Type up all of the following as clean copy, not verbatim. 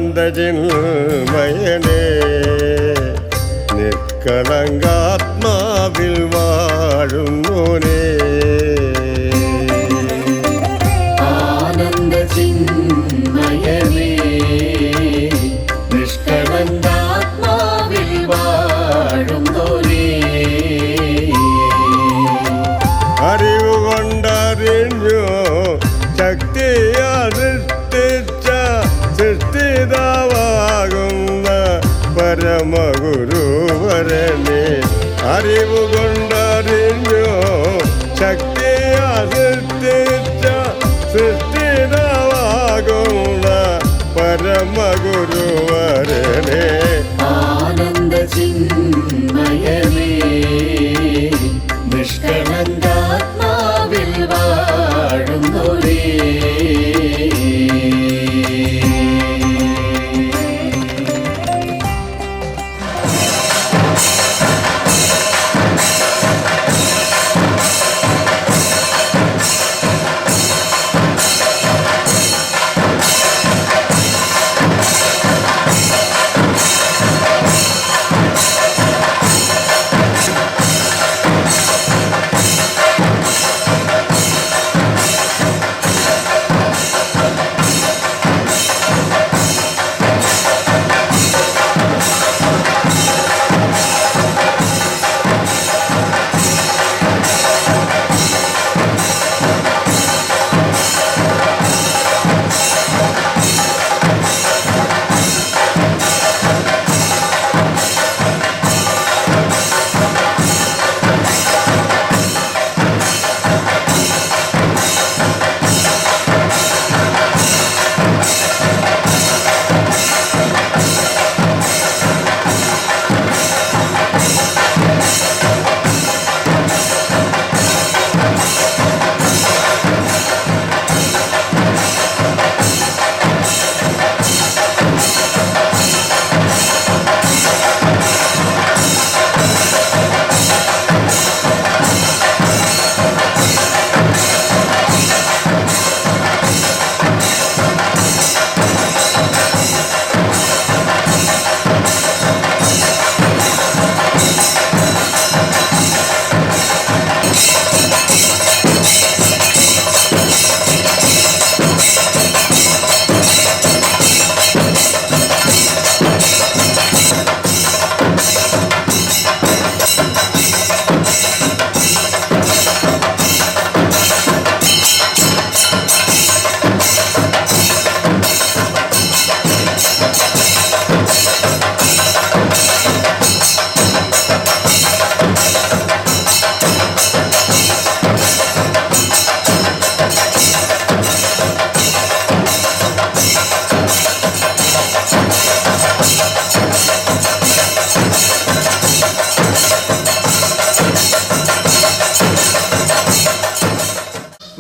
ആനന്ദചിന്മയനേ നിഷ്കളങ്കാത്മാവിൽ വാഴുന്നോനേ ആനന്ദചിന്മയനേ നിഷ്കളങ്കാത്മാവിൽ വാഴുന്നോനേ അറിവുകൊണ്ടറിഞ്ഞു ശക്തിയാൽ സൃഷ്ടിച്ച സൃഷ്ടിതാവാകുന്ന പരമഗുരുവരനെ അറിവുകൊണ്ടറിഞ്ഞു ശക്തിയാൽ സൃഷ്ടിച്ച സൃഷ്ടിതാവാകുന്ന പരമഗുരുവരനെ ആനന്ദചിന്മയനേ നിഷ്കളങ്കാത്മാവിൽ വാഴുന്നോനേ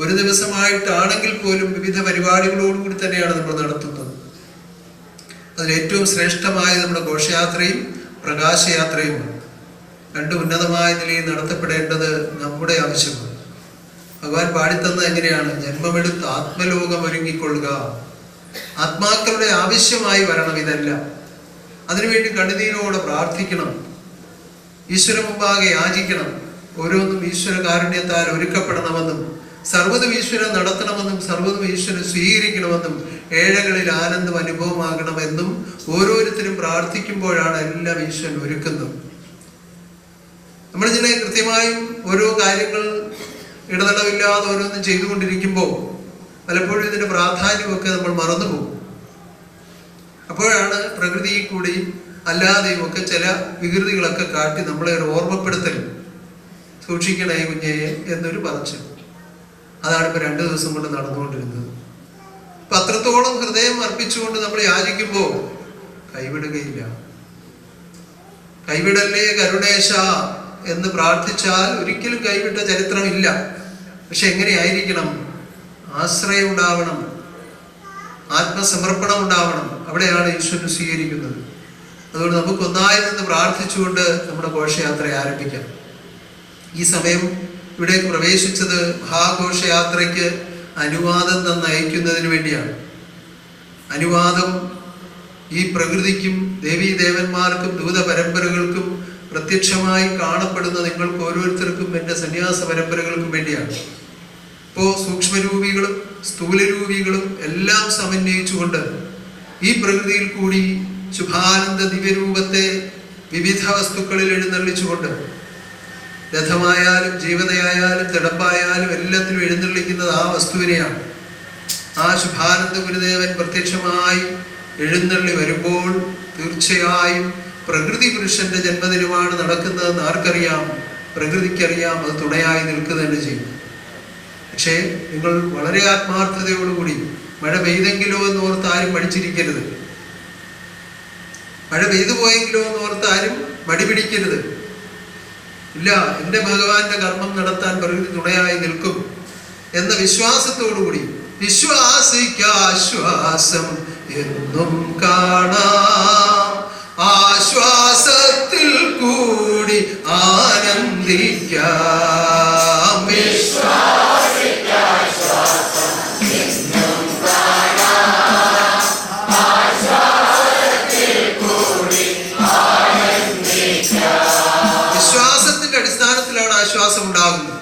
ഒരു ദിവസമായിട്ടാണെങ്കിൽ പോലും വിവിധ പരിപാടികളോടുകൂടി തന്നെയാണ് നമ്മൾ നടത്തുന്നത്. അതിൽ ഏറ്റവും ശ്രേഷ്ഠമായ നമ്മുടെ ഘോഷയാത്രയും പ്രകാശയാത്രയുമാണ്. രണ്ടും ഉന്നതമായ നിലയിൽ നടത്തപ്പെടേണ്ടത് നമ്മുടെ ആവശ്യമാണ്. ഭഗവാൻ പാടിത്തന്നത് എങ്ങനെയാണ്? ജന്മമെടുത്ത് ആത്മലോകം ഒരുങ്ങിക്കൊള്ളുക. ആത്മാക്കളുടെ ആവശ്യമായി വരണം ഇതെല്ലാം. അതിനുവേണ്ടി കണ്ണുനീരോടെ പ്രാർത്ഥിക്കണം, ഈശ്വര മുമ്പാകെ യാചിക്കണം. ഓരോന്നും ഈശ്വര കാരുണ്യത്താൽ ഒരുക്കപ്പെടണമെന്നും സർവ്വതും ഈശ്വരൻ നടത്തണമെന്നും സർവ്വതും ഈശ്വരൻ സ്വീകരിക്കണമെന്നും ഏഴകളിൽ ആനന്ദം അനുഭവമാകണമെന്നും ഓരോരുത്തരും പ്രാർത്ഥിക്കുമ്പോഴാണ് എല്ലാം ഈശ്വരൻ ഒരുക്കുന്നത്. നമ്മളിങ്ങനെ കൃത്യമായും ഓരോ കാര്യങ്ങൾ ഇടതടവില്ലാതെ ഓരോന്നും ചെയ്തുകൊണ്ടിരിക്കുമ്പോൾ പലപ്പോഴും ഇതിൻ്റെ പ്രാധാന്യമൊക്കെ നമ്മൾ മറന്നുപോകും. അപ്പോഴാണ് പ്രകൃതിയിൽ കൂടിയും അല്ലാതെയും ഒക്കെ ചില വികൃതികളൊക്കെ കാട്ടി നമ്മളെ ഒരു ഓർമ്മപ്പെടുത്തൽ, സൂക്ഷിക്കണേ കുഞ്ഞേ എന്നൊരു പറച്ചിൽ. അതാണ് ഇപ്പോൾ 2 ദിവസം കൊണ്ട് നടന്നുകൊണ്ടിരുന്നത്. അപ്പൊ അത്രത്തോളം ഹൃദയം അർപ്പിച്ചുകൊണ്ട് നമ്മൾ യാചിക്കുമ്പോൾ കൈവിടുകയില്ല. കൈവിടല്ലേ കരുണേശ എന്ന് പ്രാർത്ഥിച്ചാൽ ഒരിക്കലും കൈവിട്ട ചരിത്രമില്ല. പക്ഷെ എങ്ങനെയായിരിക്കണം? ആശ്രയം ഉണ്ടാവണം, ആത്മസമർപ്പണം ഉണ്ടാവണം. അവിടെയാണ് ഈശ്വരൻ സ്വീകരിക്കുന്നത്. അതുകൊണ്ട് നമുക്ക് ഒന്നായി നിന്ന് പ്രാർത്ഥിച്ചുകൊണ്ട് നമ്മുടെ ഘോഷയാത്ര ആരംഭിക്കാം. ഈ സമയം ഇവിടേക്ക് പ്രവേശിച്ചത് മഹാഘോഷയാത്രയ്ക്ക് അനുവാദം തന്നയക്കുന്നതിന് വേണ്ടിയാണ്. അനുവാദം ഈ പ്രകൃതിക്കും ദേവീദേവന്മാർക്കും ദൂത പരമ്പരകൾക്കും പ്രത്യക്ഷമായി കാണപ്പെടുന്ന നിങ്ങൾക്ക് ഓരോരുത്തർക്കും എൻ്റെ സന്യാസ പരമ്പരകൾക്കും വേണ്ടിയാണ്. ഇപ്പോൾ സൂക്ഷ്മരൂപികളും സ്ഥൂലരൂപികളും എല്ലാം സമന്വയിച്ചുകൊണ്ട് ഈ പ്രകൃതിയിൽ കൂടി ശുഭാനന്ദ ദിവ്യരൂപത്തെ വിവിധ വസ്തുക്കളിൽ എഴുന്നള്ളിച്ചുകൊണ്ട് രഥമായാലും ജീവതയായാലും തിടമ്പായാലും എല്ലാത്തിലും എഴുന്നള്ളിക്കുന്നത് ആ വസ്തുവിനെയാണ്. ആ ശുഭാനന്ദ ഗുരുദേവൻ പ്രത്യക്ഷമായി എഴുന്നള്ളി വരുമ്പോൾ തീർച്ചയായും പ്രകൃതി പുരുഷന്റെ ജന്മദിനമാണ് നടക്കുന്നതെന്ന് ആർക്കറിയാം? പ്രകൃതിക്കറിയാം. അത് തുണയായി നിൽക്കുക തന്നെ ചെയ്യും. പക്ഷേ നിങ്ങൾ വളരെ ആത്മാർത്ഥതയോടുകൂടി മഴ പെയ്തെങ്കിലോ എന്ന് ഓർത്ത് ആരും മടിച്ചിരിക്കരുത്. മഴ പെയ്തു പോയെങ്കിലോ എന്ന് ഓർത്ത് ആരും മടി പിടിക്കരുത്. ഇല്ല, എൻ്റെ ഭഗവാന്റെ കർമ്മം നടത്താൻ പ്രകൃതി തുണയായി നിൽക്കും എന്ന വിശ്വാസത്തോടുകൂടി, വിശ്വാസിക്കാശ്വാസം എന്നും കാണാം, ആശ്വാസത്തിൽ കൂടി ആനന്ദിക്കാം. വിശ്വാസത്തിന്റെ അടിസ്ഥാനത്തിലാണ് ആശ്വാസം ഉണ്ടാകുന്നത്.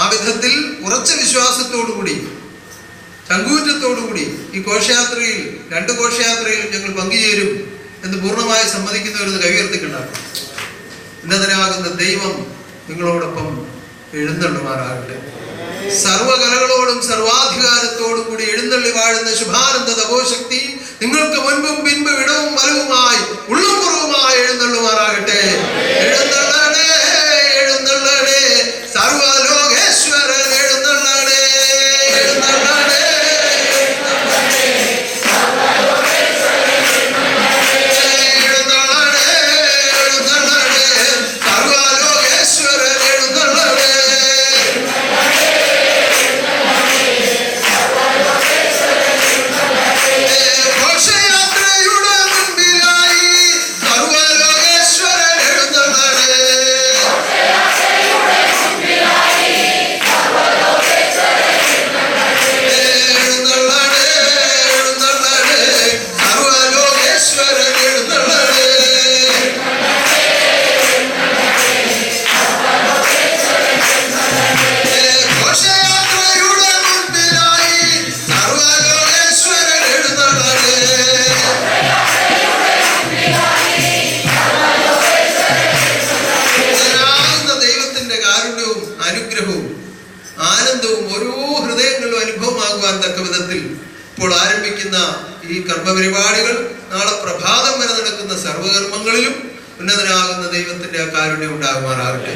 ആ വിധത്തിൽ ഉറച്ച വിശ്വാസത്തോടുകൂടി ചങ്കൂറ്റത്തോടുകൂടി ഈ ഘോഷയാത്രയിൽ 2 ഘോഷയാത്രയിലും ഞങ്ങൾ പങ്കുചേരും എന്ന് പൂർണ്ണമായി സമ്മതിക്കുന്നവരെന്ന് കൈയുയർത്തിക്കൊണ്ടാകും. ഉന്നതനാകുന്ന ദൈവം നിങ്ങളോടൊപ്പം എഴുന്നള്ളുമാറാകട്ടെ. സർവകലകളോടും സർവാധികാരത്തോടും കൂടി എഴുന്നള്ളി വാഴുന്ന ശുഭാനന്ദ തപോശക്തി നിങ്ങൾക്ക് മുൻപും പിൻപും ഇടവും വലവുമായി ഉള്ളും പുറവുമായി എഴുന്നള്ളുമാറാകട്ടെ. എഴുന്നള്ളണേ, എഴുന്നള്ളണേ, സർവലോകേശ്വരൻ എഴുന്നള്ളണേ, എഴുന്നള്ളണേ, ഇപ്പോൾ ആരംഭിക്കുന്ന ഈ കർമ്മപരിപാടികൾ നാളെ പ്രഭാതം വരെ നടക്കുന്ന സർവകർമ്മങ്ങളിലും ഉന്നതനാകുന്ന ദൈവത്തിന്റെ കാരുണ്യം ഉണ്ടാകുമാറാകട്ടെ.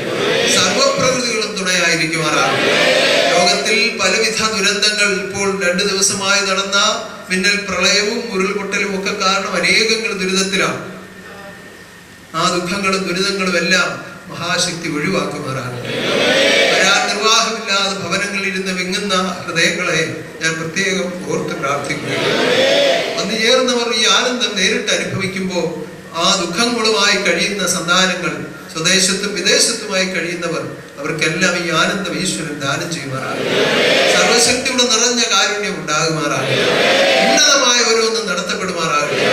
സർവപ്രകൃതികളും തുണയായിരിക്കുമാറാകട്ടെ. ലോകത്തിൽ പലവിധ ദുരന്തങ്ങൾ ഇപ്പോൾ 2 ദിവസമായി നടന്ന മിന്നൽ പ്രളയവും ഉരുൾപൊട്ടലും ഒക്കെ കാരണം അനേകങ്ങൾ ദുരിതത്തിലാണ്. ആ ദുഃഖങ്ങളും ദുരിതങ്ങളും എല്ലാം മഹാശക്തി ഒഴിവാക്കുമാറാകട്ടെ. വരാൻ നിർവാഹമില്ലാതെ ഭവനങ്ങളിൽ ഇരുന്ന് വിങ്ങുന്ന ഹൃദയങ്ങളെ ഞാൻ പ്രത്യേകം ഓർത്ത് പ്രാർത്ഥിക്കുകയാണ്. അന്ന് ചേർന്നവർ ഈ ആനന്ദം നേരിട്ട് അനുഭവിക്കുമ്പോൾ ആ ദുഃഖങ്ങളുമായി കഴിയുന്ന സന്താനങ്ങൾ, സ്വദേശത്തും വിദേശത്തുമായി കഴിയുന്നവർ, അവർക്കെല്ലാം ഈ ആനന്ദം ഈശ്വരൻ ദാനം ചെയ്യുമാറാകട്ടെ. സർവശക്തിയുടെ നിറഞ്ഞ കാരുണ്യം ഉണ്ടാകുമാറാകട്ടെ. ഉന്നതമായ ഓരോന്നും നടത്തപ്പെടുമാറാകട്ടെ.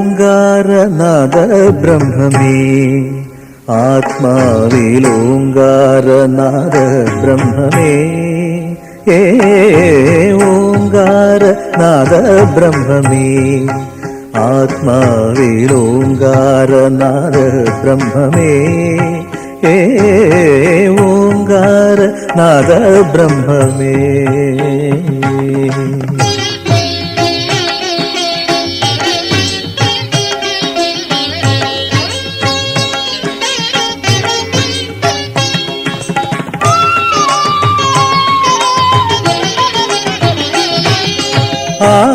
ഓംകാരനാദ ബ്രഹ്മമേ ആത്മാവിൽ ഓംകാരനാദ ബ്രഹ്മമേ ഓംകാരനാദ ബ്രഹ്മമേ ആത്മാവിൽ ഓംകാരനാദ ബ്രഹ്മമേ ഓംകാരനാദ ബ്രഹ്മമേ.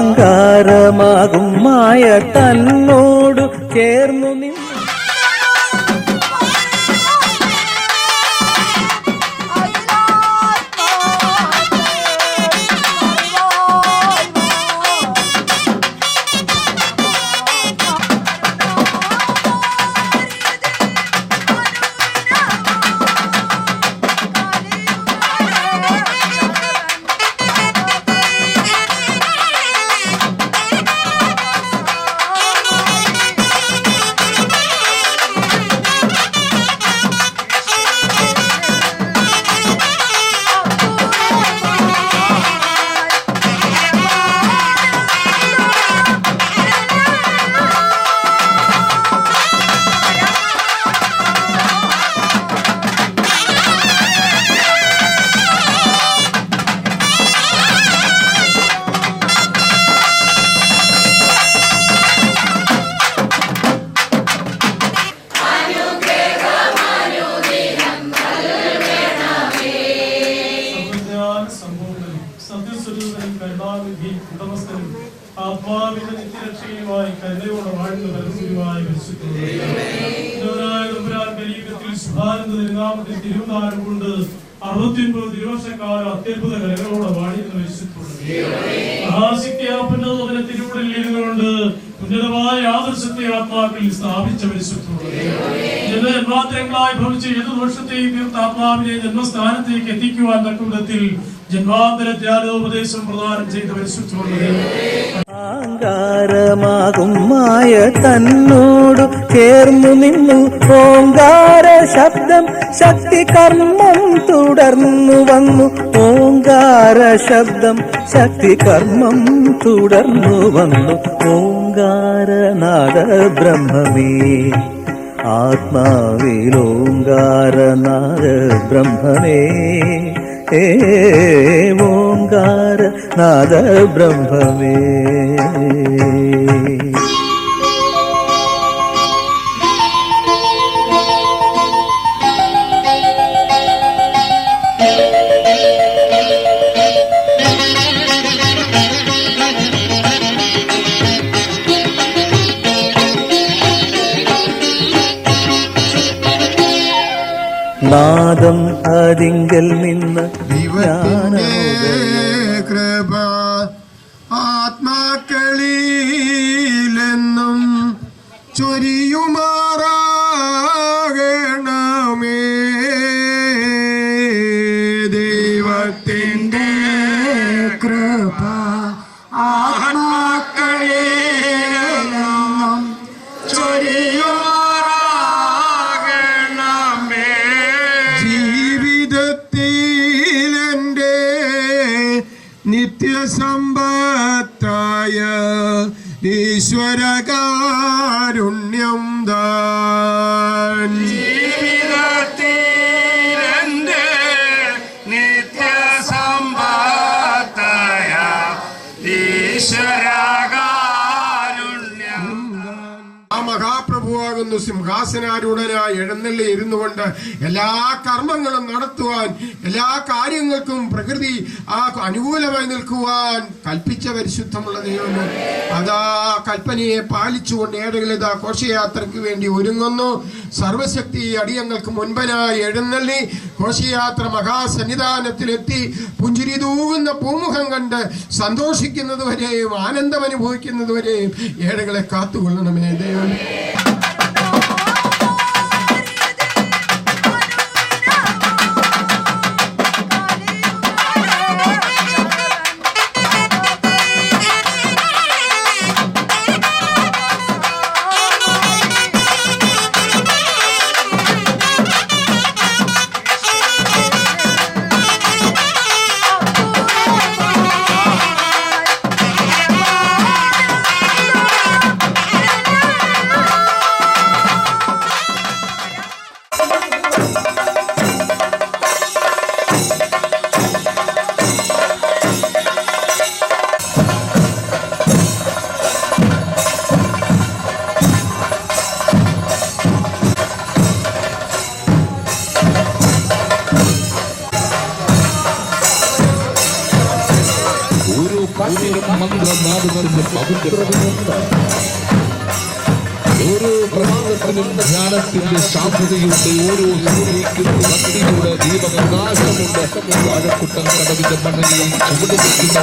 ആങ്കാരമാകും മായ തന്നോടു ചേർന്നു നിന്നു ആത്മാവിന്റെ നിത്യരക്ഷയുമായി കരുതയോടെ വാഴുന്ന പരസ്പരമായ നാമത്തിൽ തിരുവനാരം കൊണ്ട് 69 തിരുവർഷക്കാലം അത്യത്ഭുത കലകളോടെ വാഴിക്കുന്ന പരിശുദ്ധനെ തിരുവുടലിൽ ഇരുന്നുകൊണ്ട് ഉന്നതമായ ആദർശത്തെ ആത്മാക്കളിൽ സ്ഥാപിച്ച പരിശുദ്ധമുള്ളത് ജന്മജന്മാന്തരങ്ങളായി ഭവിച്ച ഏതു ദോഷത്തെയും തീർത്ത ആത്മാവിനെ ജന്മസ്ഥാനത്തേക്ക് എത്തിക്കുവാൻ തക്കവിധത്തിൽ ജന്മാന്തര ജ്ഞാനോപദേശം പ്രദാനം ചെയ്ത പരിശുദ്ധമുള്ളത്. ആങ്കാരമാകും മായ തന്നോടു ചേർന്നു നിന്നു ഓങ്കാര ശബ്ദം ശക്തി കർമ്മം തുടർന്നു വന്നു ഓങ്കാര ശബ്ദം ശക്തി കർമ്മം തുടർന്നു വന്നു ഓങ്കാരനാദ ബ്രഹ്മമേ ആത്മാവിൽ ഓങ്കാരനാദ ബ്രഹ്മമേ ഓങ്കാരനാദ ബ്രഹ്മമേ. നാദം അതിങ്കൽ നിന്ന് കൃപ ആത്മാക്കളിലെന്നും ചൊരിയുമാറാകണമേ. ദൈവത്തിൻ്റെ കൃപ ആത്മാക്കളിലെന്നും ചൊരിയുമാറാകണമേ. ജീവിതത്തിലെൻ്റെ നിത്യസമ്പത്തായ ഈശ്വരകാരുണ്യം ദാൻ. ജീവിതത്തിലെൻ്റെ നിത്യസമ്പത്തായ ഈശ്വരകാരുണ്യം ദാൻ. ആ മഹാപ്രഭു ക്രിസ്തുവാകുന്നു സിംഹാസനാരൂഢനായി എഴുന്നള്ളി ഇരുന്നു കൊണ്ട് എല്ലാ കർമ്മങ്ങളും നടത്തുവാൻ, എല്ലാ കാര്യങ്ങൾക്കും പ്രകൃതി അനുകൂലമായി നിൽക്കുവാൻ കൽപ്പിച്ച പരിശുദ്ധമുള്ള ദൈവം അതാ കൽപ്പനയെ പാലിച്ചുകൊണ്ട് ഏടുകളിതാ ഘോഷയാത്രയ്ക്ക് വേണ്ടി ഒരുങ്ങുന്നു. സർവശക്തി അടിയങ്ങൾക്ക് മുൻപനായി എഴുന്നള്ളി ഘോഷയാത്ര മഹാസന്നിധാനത്തിലെത്തി പുഞ്ചിരി തൂകുന്ന പൂമുഖം കണ്ട് സന്തോഷിക്കുന്നത് വരെയും ആനന്ദം അനുഭവിക്കുന്നത് വരെയും ഏടുകളെ കാത്തുകൊള്ളണമേ ദൈവമേ. ഓരോ പ്രഭാതത്തിനും ജ്ഞാനത്തിന്റെ സാധ്യതയുണ്ട്. ഓരോ സൂര്യക്കും ഭക്തിയുടെ ദീപപ്രകാശമുണ്ട്. വാഴക്കുട്ടം കടവിന്റെ മണ്ണിൽ ചുവട് നിൽക്കുന്ന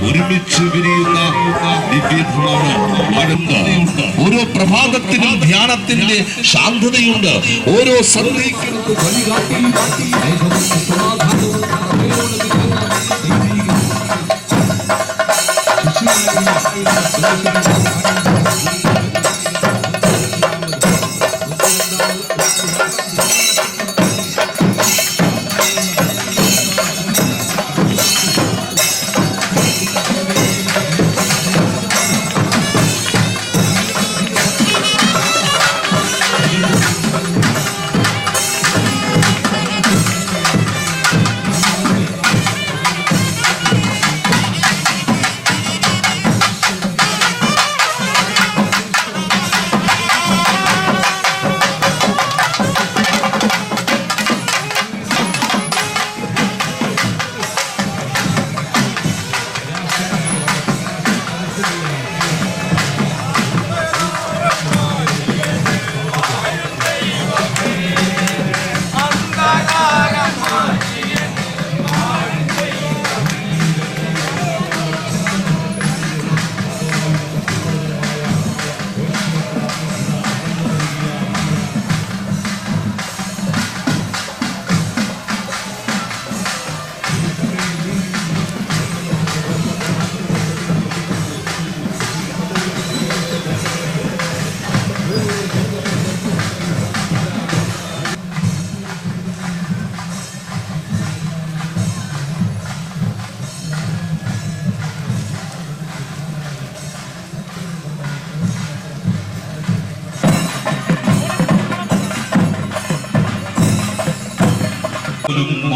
ഒരുമിച്ച് വിരിയുന്ന ഓരോ പ്രഭാതത്തിനും ധ്യാനത്തിന്റെ ശാന്തതയുണ്ട്. ഓരോ സന്ധ്യയ്ക്കും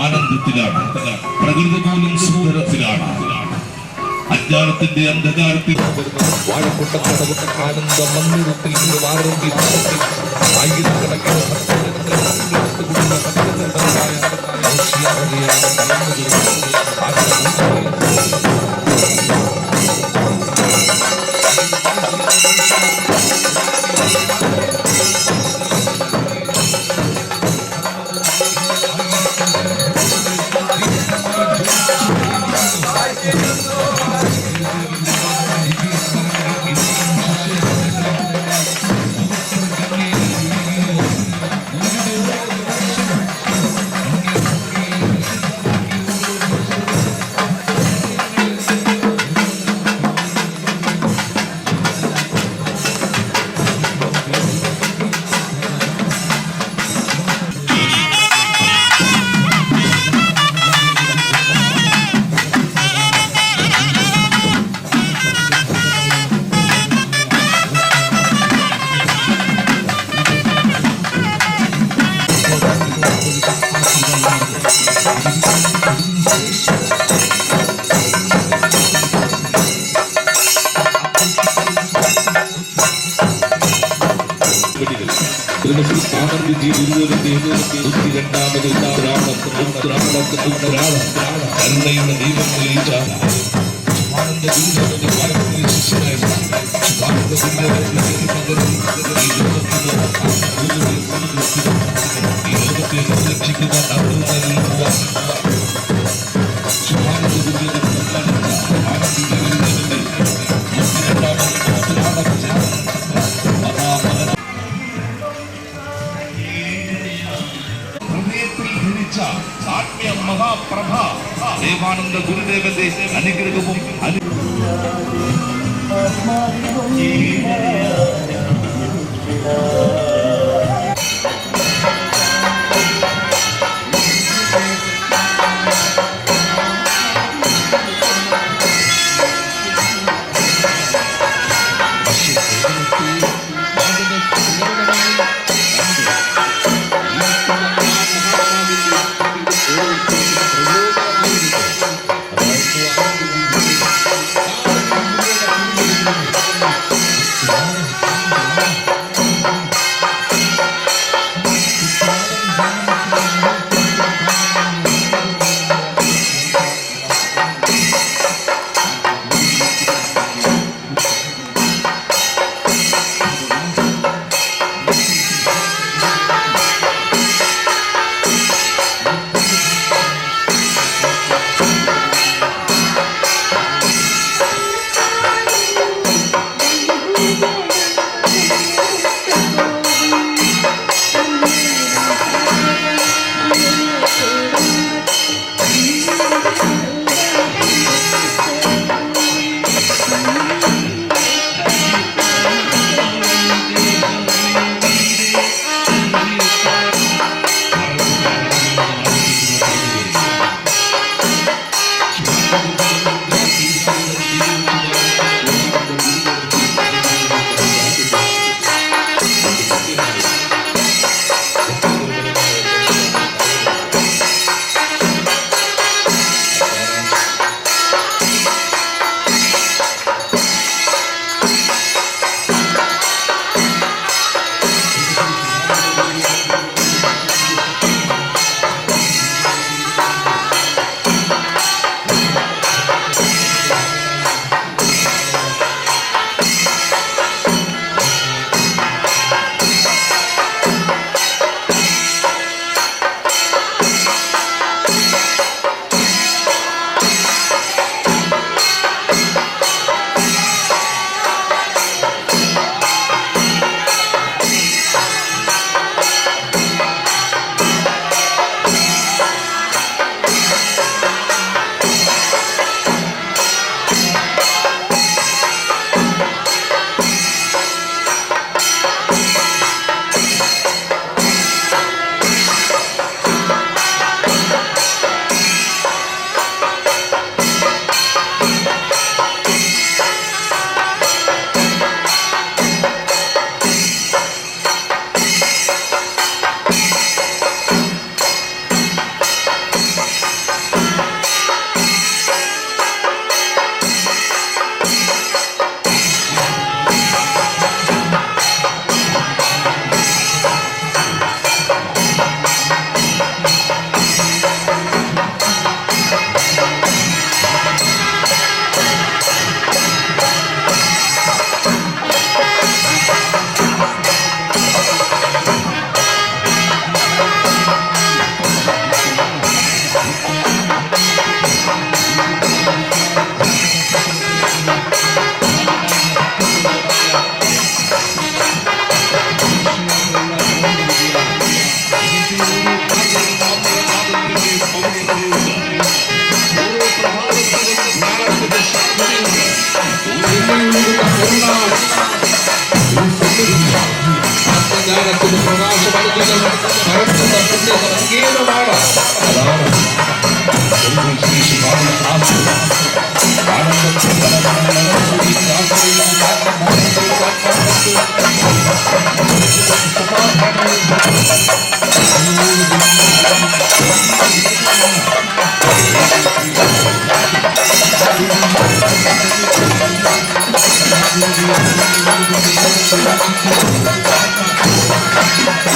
ആനന്ദത്തിലാണ്, പ്രകൃതി പോലും സുന്ദരത്തിലാണ്. അജ്ഞാനത്തിന്റെ അന്ധകാരത്തിൽ വാഴക്കൊട്ടക്കടവട്ട ആനന്ദ മന്ദിരത്തിൽ നിന്ന് വാറന്തി ആയിരക്കണക്കിന് കരുണയുടെ ദൈവം തെളിയിച്ച ആത്മീയ മഹാപ്രഭ ദേവാനന്ദ ഗുരുദേവന്റെ അനുഗ്രഹവും ജ്ഞാനത്തിന് പ്രകാശമനുഗ്രഹം പരത്തുന്ന പുണ്യ സംഗീതമാണ്. അതാണ് Thank you.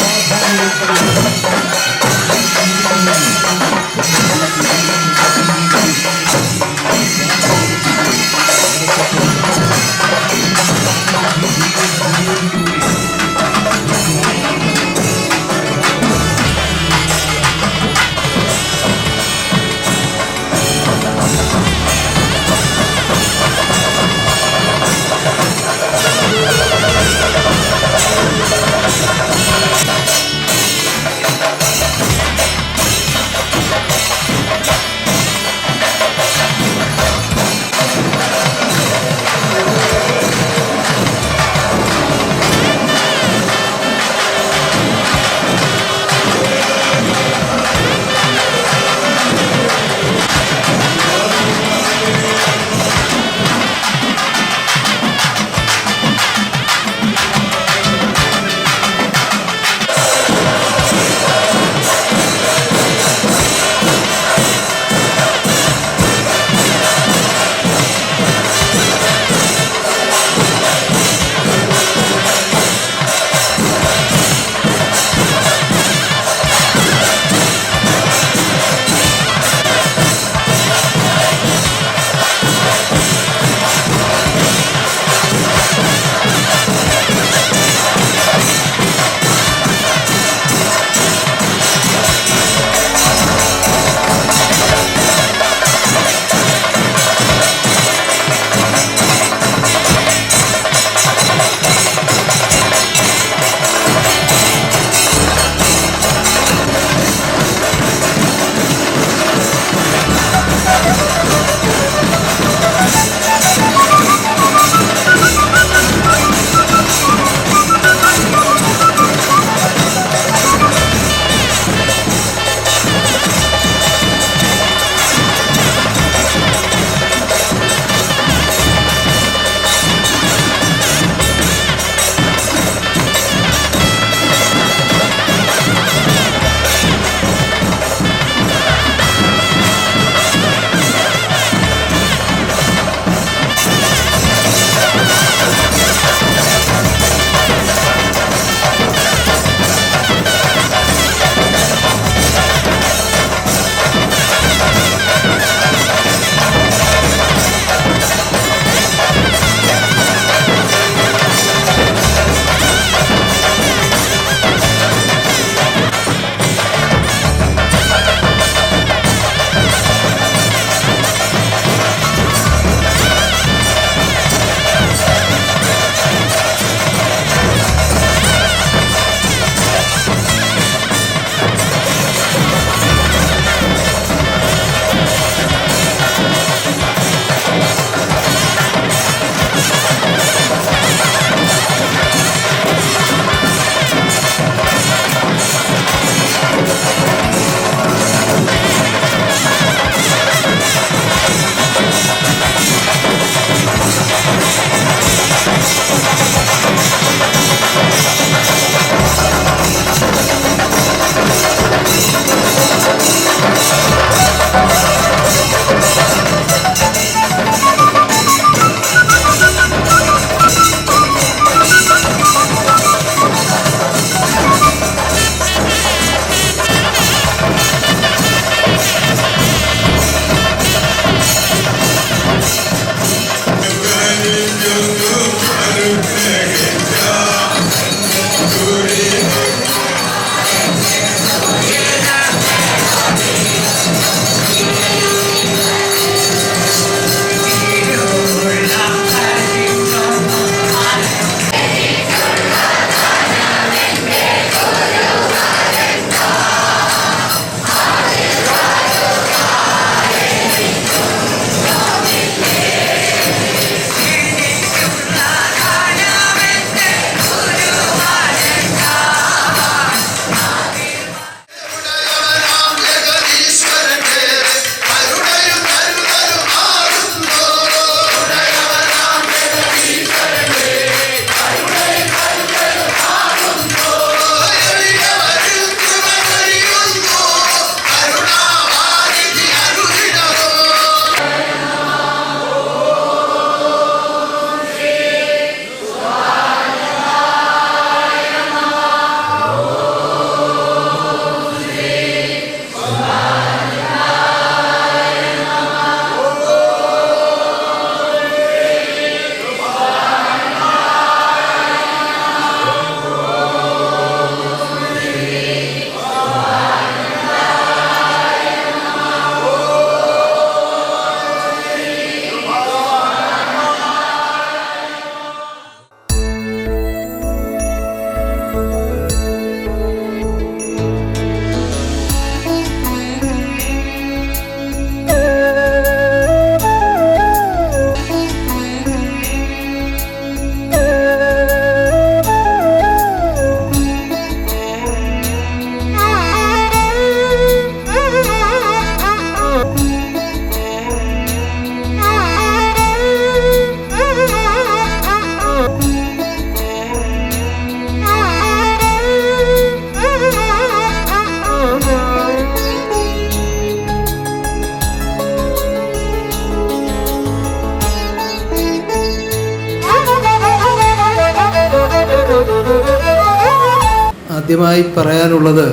ആദ്യമായി പറയാനുള്ളത്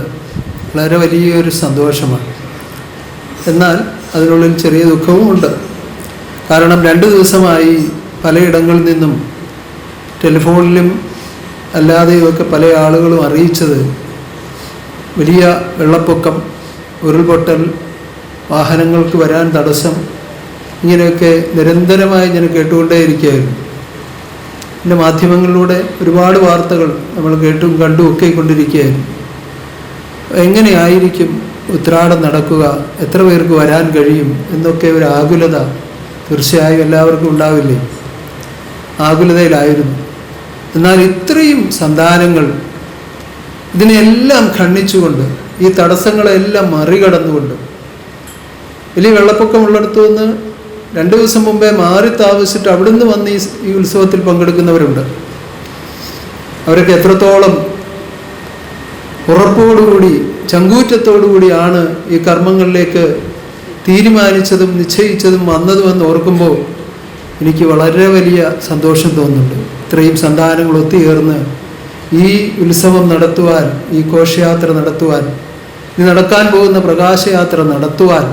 വളരെ വലിയൊരു സന്തോഷമാണ്. എന്നാൽ അതിനുള്ളിൽ ചെറിയ ദുഃഖവുമുണ്ട്. കാരണം 2 ദിവസമായി പലയിടങ്ങളിൽ നിന്നും ടെലിഫോണിലും അല്ലാതെയുമൊക്കെ പല ആളുകളും അറിയിച്ചത് വലിയ വെള്ളപ്പൊക്കം, ഉരുൾപൊട്ടൽ, വാഹനങ്ങൾക്ക് വരാൻ തടസ്സം, ഇങ്ങനെയൊക്കെ നിരന്തരമായി ഞാൻ കേട്ടുകൊണ്ടേയിരിക്കുകയായിരുന്നു. പിന്നെ മാധ്യമങ്ങളിലൂടെ ഒരുപാട് വാർത്തകൾ നമ്മൾ കേട്ടും കണ്ടും ഒക്കെ കൊണ്ടിരിക്കുകയായിരുന്നു. എങ്ങനെയായിരിക്കും ഉത്രാടം നടക്കുക, എത്ര പേർക്ക് വരാൻ കഴിയും എന്നൊക്കെ ഒരു ആകുലത തീർച്ചയായും എല്ലാവർക്കും ഉണ്ടാവില്ലേ? ആകുലതയിലായിരുന്നു. എന്നാൽ ഇത്രയും സന്താനങ്ങൾ ഇതിനെല്ലാം ഖണ്ഡിച്ചുകൊണ്ട്, ഈ തടസ്സങ്ങളെല്ലാം മറികടന്നുകൊണ്ട്, വലിയ വെള്ളപ്പൊക്കമുള്ളിടത്തു നിന്ന് 2 ദിവസം മുമ്പേ മാറി താമസിച്ചിട്ട് അവിടുന്ന് വന്ന് ഈ ഉത്സവത്തിൽ പങ്കെടുക്കുന്നവരുണ്ട്. അവരൊക്കെ എത്രത്തോളം ഉറപ്പോടുകൂടി, ചങ്കൂറ്റത്തോടുകൂടിയാണ് ഈ കർമ്മങ്ങളിലേക്ക് തീരുമാനിച്ചതും നിശ്ചയിച്ചതും വന്നതുമെന്ന് ഓർക്കുമ്പോൾ എനിക്ക് വളരെ വലിയ സന്തോഷം തോന്നുന്നുണ്ട്. ഇത്രയും സന്താനങ്ങൾ ഒത്തുചേർന്ന് ഈ ഉത്സവം നടത്തുവാൻ, ഈ ഘോഷയാത്ര നടത്തുവാൻ, ഇനി നടക്കാൻ പോകുന്ന പ്രകാശയാത്ര നടത്തുവാൻ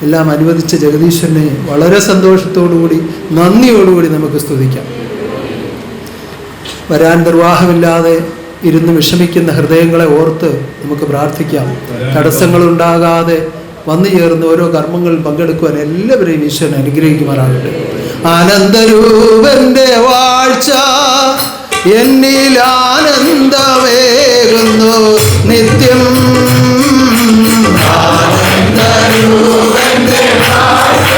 എല്ലാം അനുവദിച്ച ജഗദീശ്വരനെ വളരെ സന്തോഷത്തോടുകൂടി, നന്ദിയോടുകൂടി നമുക്ക് സ്തുതിക്കാം. വരാൻ നിർവാഹമില്ലാതെ ഇരുന്ന് വിഷമിക്കുന്ന ഹൃദയങ്ങളെ ഓർത്ത് നമുക്ക് പ്രാർത്ഥിക്കാം. തടസ്സങ്ങളുണ്ടാകാതെ വന്നു ചേർന്ന് ഓരോ കർമ്മങ്ങളിൽ പങ്കെടുക്കുവാൻ എല്ലാവരെയും ഈശ്വരൻ അനുഗ്രഹിക്കുമാറാകട്ടെ. ആനന്ദരൂപന്റെ വാഴ്ച എന്നിൽ ആനന്ദമേകുന്നു നിത്യം. ആനന്ദരൂപന്റെ വാഴ്ച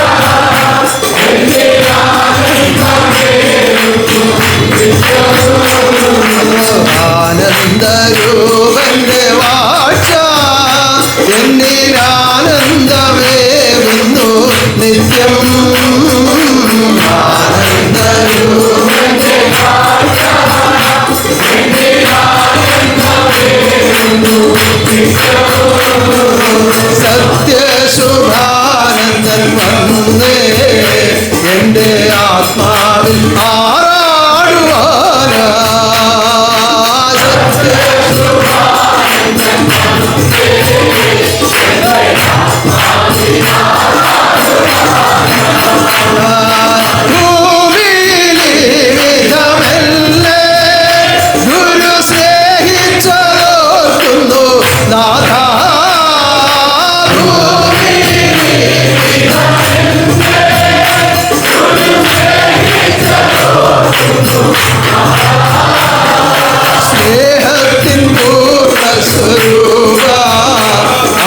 എന്നിൽ ആനന്ദമേകുന്നു നിത്യം. ആനന്ദരൂപന്റെ വാഴ്ച എന്നിൽ ആനന്ദമേകുന്നു നിത്യം. ആനന്ദരൂപന്റെ വാഴ്ച എന്നിൽ ആനന്ദമേകുന്നു നിത്യം. സത്യശുഭാനന്ദൻ വന്നേ എൻ്റെ ആത്മാവിൽ ആറാടുവാനാ. ഗുരു സ്നേഹിച്ചോർക്കുന്നു നാഥ. സ്നേഹത്തിൻ പൂർണ്ണസ്വരൂപ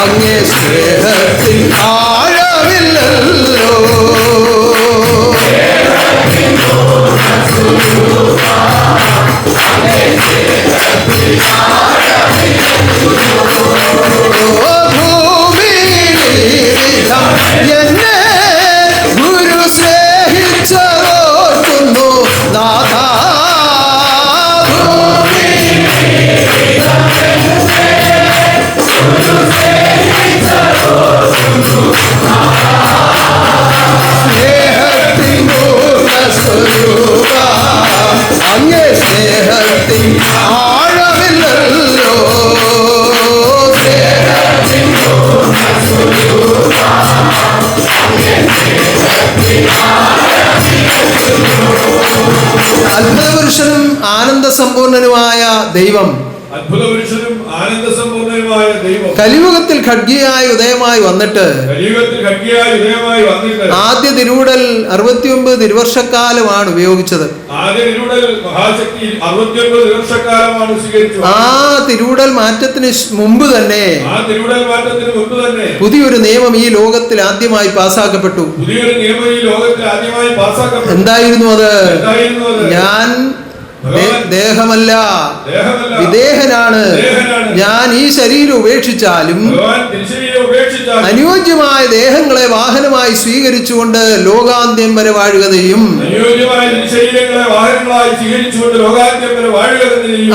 അങ്ങേ സ്നേഹത്തിൻ ആഴമില്ലല്ലോ. എന്നെ ഗുരു സ്നേഹിച്ചോർക്കുന്നു നാഥ. സ്നേഹത്തിൻ പൂർണ്ണസ്വരൂപ അങ്ങേ സ്നേഹത്തിൻ ആഴമില്ലല്ലോ. അത്ഭുതപുരുഷനും ആനന്ദസമ്പൂർണനുമായ ദൈവം, അത്ഭുതപുരുഷനും ആനന്ദസമ്പൂർണനുമായ ദൈവം കലിയുഗത്തിൽ ഖഡ്ഗിയായി ഉദയമായി വന്നിട്ട് ആദ്യ തിരുവുടൽ 69 തിരുവർഷക്കാലമാണ് ഉപയോഗിച്ചത്. ആ തിരുവുടൽ മാറ്റത്തിന് മുമ്പ് തന്നെ പുതിയൊരു നിയമം ഈ ലോകത്തിൽ ആദ്യമായി പാസ്സാക്കപ്പെട്ടു. എന്തായിരുന്നു അത്? ഞാൻ ദേഹമല്ല, വിദേഹനാണ്. ഞാൻ ഈ ശരീരം ഉപേക്ഷിച്ചാലും അനുയോജ്യമായ ദേഹങ്ങളെ വാഹനമായി സ്വീകരിച്ചുകൊണ്ട് ലോകാന്ത്യം വരെ വാഴുകയും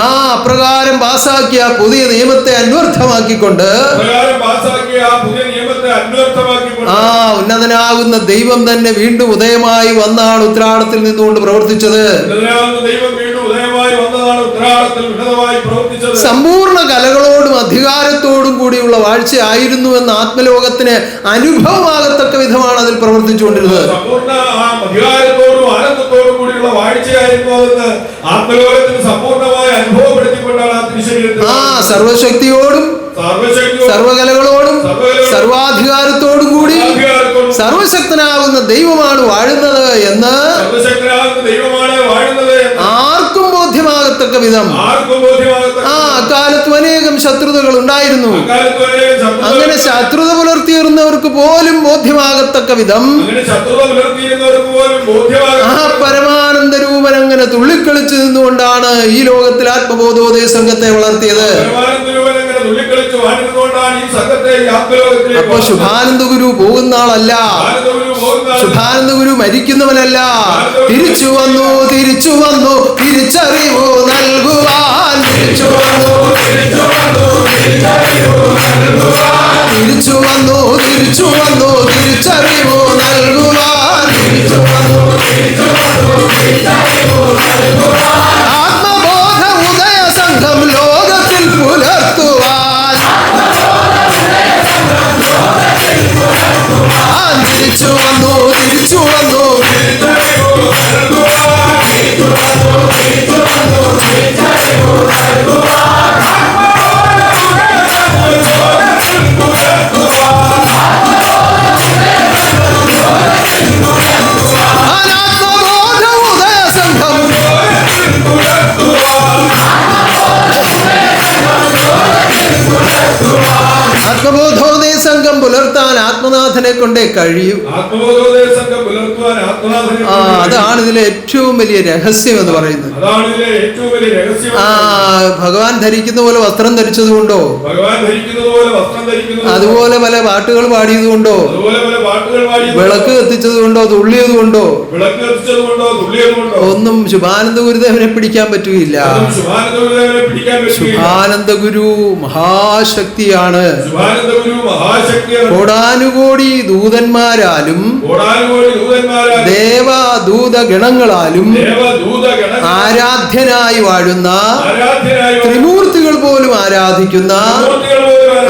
ആ അപ്രകാരം പാസാക്കിയ പുതിയ നിയമത്തെ അന്വർത്ഥമാക്കിക്കൊണ്ട് ആ ഉന്നതനാകുന്ന ദൈവം തന്നെ വീണ്ടും ഉദയമായി വന്നാണ് ഉത്രാടത്തിൽ നിന്നുകൊണ്ട് പ്രവർത്തിച്ചത്. സമ്പൂർണ്ണ കലകളോടും അധികാരത്തോടും കൂടിയുള്ള വാഴ്ചയായിരുന്നു എന്ന് ആത്മലോകത്തിന് അനുഭവമാകത്തക്ക വിധമാണ് അതിൽ പ്രവർത്തിച്ചുകൊണ്ടിരുന്നത്. അധികാരത്തോടും ആനന്ദത്തോടും കൂടിയുള്ള വാഴ്ചയായിരുന്നു അതെന്ന് ആത്മലോകത്തിന് സമ്പൂർണ്ണമായി അനുഭവപ്പെടുത്തിക്കൊണ്ടാണ് ആ സർവശക്തിയോടും സർവകലകളോടും സർവാധികാരത്തോടും കൂടി സർവശക്തനാകുന്ന ദൈവമാണ് വാഴുന്നത് എന്ന് ആർക്കും ബോധ്യമാകത്തക്ക വിധം അക്കാലത്ത് അനേകം ശത്രുതകൾ ഉണ്ടായിരുന്നു. അങ്ങനെ ശത്രുത പുലർത്തിയിരുന്നവർക്ക് പോലും ബോധ്യമാകത്തക്ക വിധം ആ പരമാനന്ദ രൂപൻ അങ്ങനെ തുള്ളിക്കളിച്ചു നിന്നുകൊണ്ടാണ് ഈ ലോകത്തിൽ ആത്മബോധോദയ സംഘത്തെ വളർത്തിയത്. അപ്പൊ ശുഭാനന്ദ ഗുരു പോകുന്ന ആളല്ല, ശുഭാനന്ദ ഗുരു മരിക്കുന്നവനല്ല. തിരിച്ചു വന്നു തിരിച്ചറിവു നൽകുവാൻ, തിരിച്ചു വന്നു തിരിച്ചറിവു നൽകുവാൻ, ആത്മബോധ ഉദയ സംഘം ലോകത്തിൽ പുലർത്തുവാൻ, തിരിച്ചു വന്നു ആത്മബോധോദയ സംഘം പുലർത്താൻ ആത്മനാഥനെ കൊണ്ടേ കഴിയൂ. അതാണ് ഇതിലെ ഏറ്റവും വലിയ രഹസ്യം എന്ന് പറയുന്നത്. ഭഗവാൻ ധരിക്കുന്ന പോലെ വസ്ത്രം ധരിച്ചതുകൊണ്ടോ, അതുപോലെ പല പാട്ടുകൾ പാടിയതുകൊണ്ടോ, വിളക്ക് കത്തിച്ചതുകൊണ്ടോ, തുള്ളിയതുകൊണ്ടോ ഒന്നും ശുഭാനന്ദ ഗുരുദേവനെ പിടിക്കാൻ പറ്റുകയില്ല. ശുഭാനന്ദ ഗുരു മഹാശക്തിയാണ്. കോടാനുകോടി ദൂതന്മാരാലും ദേവദൂത ഗണങ്ങളാലും ആരാധ്യനായി വാഴുന്ന, ത്രിമൂർത്തികൾ പോലും ആരാധിക്കുന്ന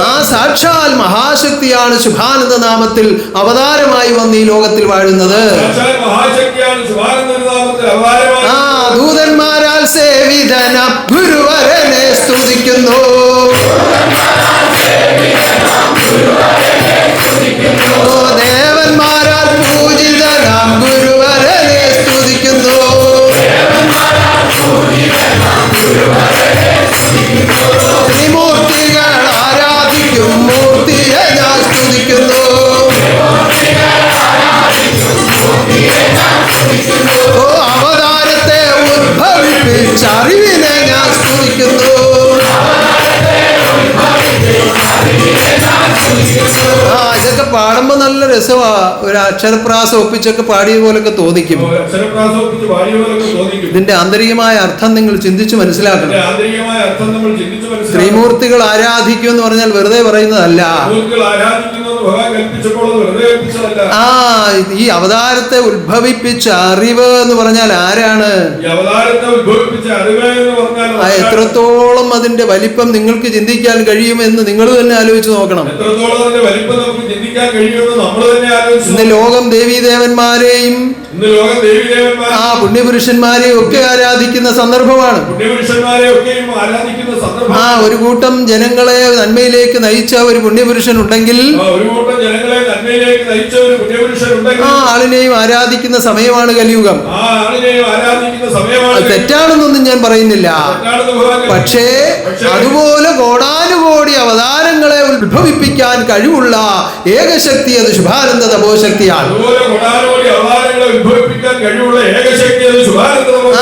ആ സാക്ഷാൽ മഹാശക്തിയാണ് ശുഭാനന്ദ നാമത്തിൽ അവതാരമായി വന്ന് ഈ ലോകത്തിൽ വാഴുന്നത്. ആ ദൂതന്മാരാൽ സേവിതന ഗുരുവരനെ സ്തുതിക്കുന്നു, ദേവന്മാരാൽ പൂജിതനാം ഗുരുവരനെ സ്തുതിക്കുന്നു, ത്രിമൂർത്തികൾ ആരാധിക്കും മൂർത്തിയെ ഞാൻ സ്തുതിക്കുന്നു, അവതാരത്തെ ഉദ്ഭവിപ്പിച്ചറിവിനെ ഞാൻ സ്തുതിക്കുന്നു. ഇതൊക്കെ പാടുമ്പോ നല്ല രസമാ. ഒരു അക്ഷരപ്രാസം ഒപ്പിച്ചൊക്കെ പാടിയ പോലൊക്കെ തോന്നിക്കും. ഇതിന്റെ ആന്തരികമായ അർത്ഥം നിങ്ങൾ ചിന്തിച്ചു മനസ്സിലാക്കണം. ത്രിമൂർത്തികൾ ആരാധിക്കും എന്ന് പറഞ്ഞാൽ വെറുതെ പറയുന്നതല്ല. ഈ അവതാരത്തെ ഉത്ഭവിപ്പിച്ച അറിവ് എന്ന് പറഞ്ഞാൽ ആരാണ്? എത്രത്തോളം അതിന്റെ വലിപ്പം നിങ്ങൾക്ക് ചിന്തിക്കാൻ കഴിയുമെന്ന് നിങ്ങൾ തന്നെ ആലോചിച്ച് നോക്കണം. ഇന്ന് ലോകം ദേവീദേവന്മാരെയും ആ പുണ്യപുരുഷന്മാരെയും ഒക്കെ ആരാധിക്കുന്ന സന്ദർഭമാണ്. ആ ഒരു കൂട്ടം ജനങ്ങളെ നന്മയിലേക്ക് നയിച്ച ഒരു പുണ്യപുരുഷൻ ഉണ്ടെങ്കിൽ ആ ആളിനെയും ആരാധിക്കുന്ന സമയമാണ് കലിയുഗം. തെറ്റാണെന്നൊന്നും ഞാൻ പറയുന്നില്ല. പക്ഷേ അതുപോലെ കോടാനുകോടി അവതാരങ്ങളെ ഉത്ഭവിപ്പിക്കാൻ കഴിവുള്ള ഏകശക്തി അത് ശുഭാനന്ദ തപോശക്തിയാണ്.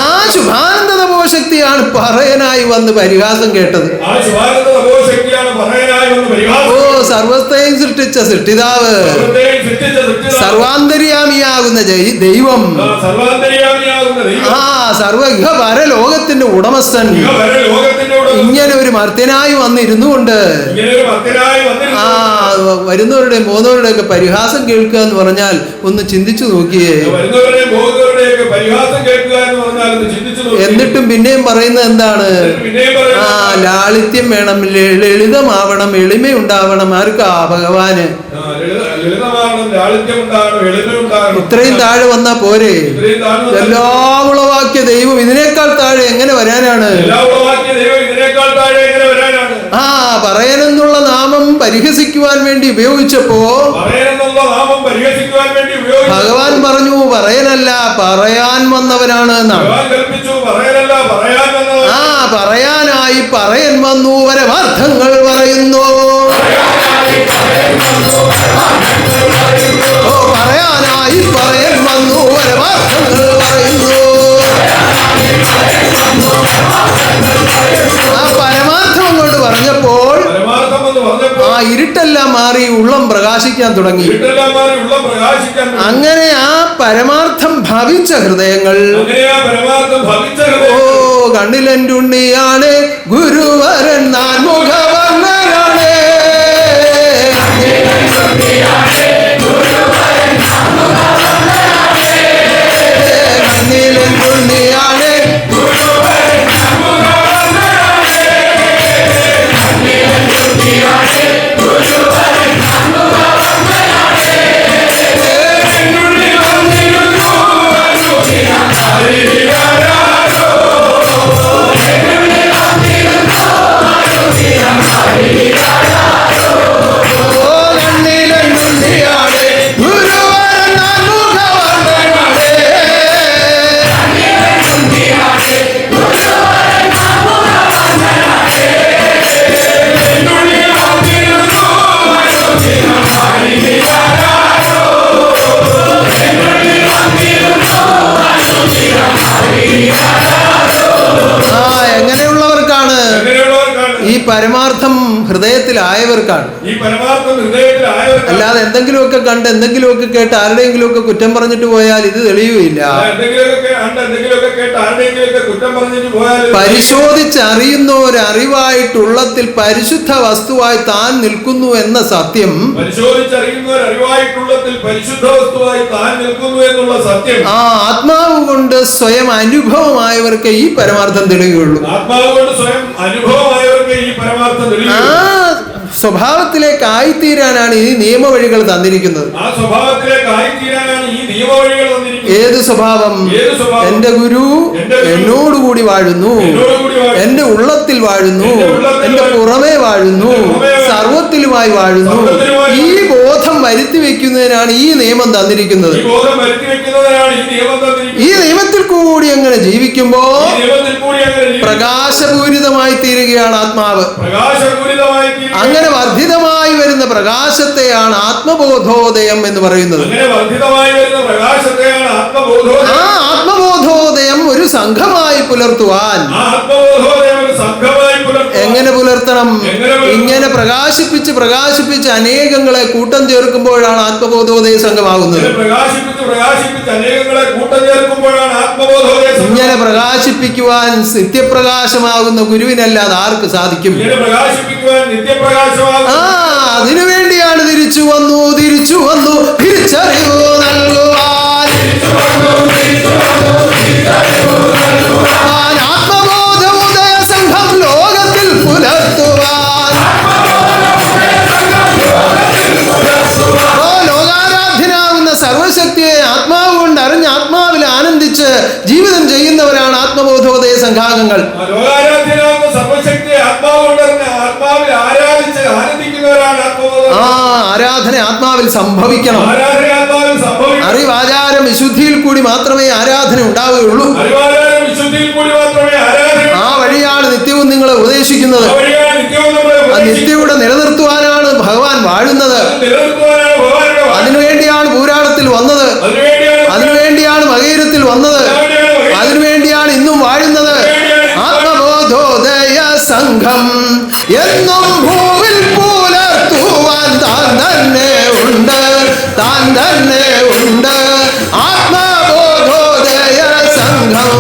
ആ ശുഭാനന്ദ തപോശക്തിയാണ് പറയനായി വന്ന് പരിഹാസം കേട്ടത്. ഓ സർവത്തെയും സൃഷ്ടിച്ച സൃഷ്ടിതാവ്, സർവാന്തര്യാമിയാകുന്ന ദൈവം, ആ സർവ്വ പരലോകത്തിന്റെ ഉടമസ്ഥൻ ലോകത്തിന്റെ ഇങ്ങനെ ഒരു മർത്യനായി വന്നിരുന്നു കൊണ്ട് ആ വരുന്നവരുടെ പോകുന്നവരുടെ ഒക്കെ പരിഹാസം കേൾക്കുക എന്ന് പറഞ്ഞാൽ ഒന്ന് ചിന്തിച്ചു നോക്കിയേ. എന്നിട്ടും പിന്നെയും പറയുന്നത് എന്താണ്? ആ ലാളിത്യം വേണം, ലളിതമാവണം, എളിമയുണ്ടാവണം. ആർക്കാ? ഭഗവാന്. ഇത്രയും താഴെ വന്നാ പോരെ? എല്ലാം ഉളവാക്കിയ ദൈവം ഇതിനേക്കാൾ താഴെ എങ്ങനെ വരാനാണ്? ആ പറയനെന്നുള്ള നാമം പരിഹസിക്കുവാൻ വേണ്ടി ഉപയോഗിച്ചപ്പോ ഭഗവാൻ പറഞ്ഞു പറയനല്ല പറയാൻ വന്നവനാണ് എന്നാണ്. ആ പറയാനായി പറയൻ വന്നു, പരമാർത്ഥങ്ങൾ പറയുന്നു. ഓ പറയാനായി പറയൻ വന്നു, പരമാർത്ഥങ്ങൾ പറയുന്നു. ആ പരമാർത്ഥം അങ്ങോട്ട് പറഞ്ഞപ്പോൾ ആ ഇരുട്ടെല്ലാം മാറി ഉള്ളം പ്രകാശിക്കാൻ തുടങ്ങി. അങ്ങനെ ആ പരമാർത്ഥം ഭവിച്ച ഹൃദയങ്ങൾ ഓ കണ്ണിലെന്റുണ്ണിയാണ് ഗുരുവരൻ നാൻമുഖവർണ്ണനാണ്. കണ്ണിലെന്തുണ്ണിയാണ് പരമാർത്ഥം ഹൃദയത്തിലായവർക്കാണ്. അല്ലാതെ എന്തെങ്കിലുമൊക്കെ കണ്ട് എന്തെങ്കിലുമൊക്കെ കേട്ട് ആരുടെയെങ്കിലുമൊക്കെ കുറ്റം പറഞ്ഞിട്ട് പോയാൽ ഇത് തെളിയുകയില്ല. പരിശോധിച്ചറിയുന്ന ഒരു അറിവായിട്ടുള്ളത്തിൽ പരിശുദ്ധ വസ്തുവായി താൻ നിൽക്കുന്നു എന്ന സത്യം ആ ആത്മാവ് കൊണ്ട് സ്വയം അനുഭവമായവർക്ക് ഈ പരമാർത്ഥം തെളിയുകയുള്ളൂ. ആ സ്വഭാവത്തിലേക്ക് ആയിത്തീരാനാണ് ഈ നിയമവഴികൾ തന്നിരിക്കുന്നത്. ഏത് സ്വഭാവം? എന്റെ ഗുരു എന്നോടുകൂടി വാഴുന്നു, എന്റെ ഉള്ളത്തിൽ വാഴുന്നു, എന്റെ പുറമേ വാഴുന്നു, സർവത്തിലുമായി വാഴുന്നു. ഈ ബോധം വരുത്തി വെക്കുന്നതിനാണ് ഈ നിയമം തന്നിരിക്കുന്നത്. ഈ നിയമത്തിൽ കൂടി അങ്ങനെ ജീവിക്കുമ്പോ പ്രകാശപൂരിതമായി തീരുകയാണ് ആത്മാവ്. അങ്ങനെ വർദ്ധിതമായി വരുന്ന പ്രകാശത്തെയാണ് ആത്മബോധോദയം എന്ന് പറയുന്നത്. ആ ആത്മബോധോദയം ഒരു സംഘമായി പുലർത്തുവാൻ എങ്ങനെ പുലർത്തണം? ഇങ്ങനെ പ്രകാശിപ്പിച്ച് പ്രകാശിപ്പിച്ച് അനേകങ്ങളെ കൂട്ടം ചേർക്കുമ്പോഴാണ് ആത്മബോധോദയ സംഘമാകുന്നത്. ഇങ്ങനെ പ്രകാശിപ്പിക്കുവാൻ നിത്യപ്രകാശമാകുന്ന ഗുരുവിനല്ലാതെ ആർക്ക് സാധിക്കും? ആ അതിനുവേണ്ടിയാണ് തിരിച്ചു വന്നു തിരിച്ചറിവു നൽകുവാൻ ആത്മബോധോദയ സംഘം ലോകത്തിൽ പുലർത്തുവാൻ. ലോകാരാധ്യനാകുന്ന സർവശക്തിയെ ആത്മാവ് കൊണ്ട് അറിഞ്ഞ് ആത്മാവിൽ ആനന്ദിച്ച് ജീവിതം ചെയ്യുന്നവരാണ് ആത്മബോധോദയ സംഘാംഗങ്ങൾ. ആ ആരാധന ആത്മാവിൽ സംഭവിക്കണം. അറിവാചാരം വിശുദ്ധിയിൽ കൂടി മാത്രമേ ആരാധന ഉണ്ടാവുകയുള്ളൂ. ആ വഴിയാണ് നിത്യവും നിങ്ങളെ ഉപദേശിക്കുന്നത്. ആ നിത്യയുടെ നിലനിർത്തുവാനാണ് ഭഗവാൻ വാഴുന്നത്. അതിനുവേണ്ടിയാണ് പുരാണത്തിൽ വന്നത്, അതിനുവേണ്ടിയാണ് മകീരത്തിൽ വന്നത്, അതിനുവേണ്ടിയാണ് ഇന്നും വാഴുന്നത്. ആത്മബോധോദയ സംഘം എന്നും ഭൂവിൽ പുലർത്തുവാൻ താൻ തന്നെ ഉണ്ട് ആത്മബോധോദയ സംഘം.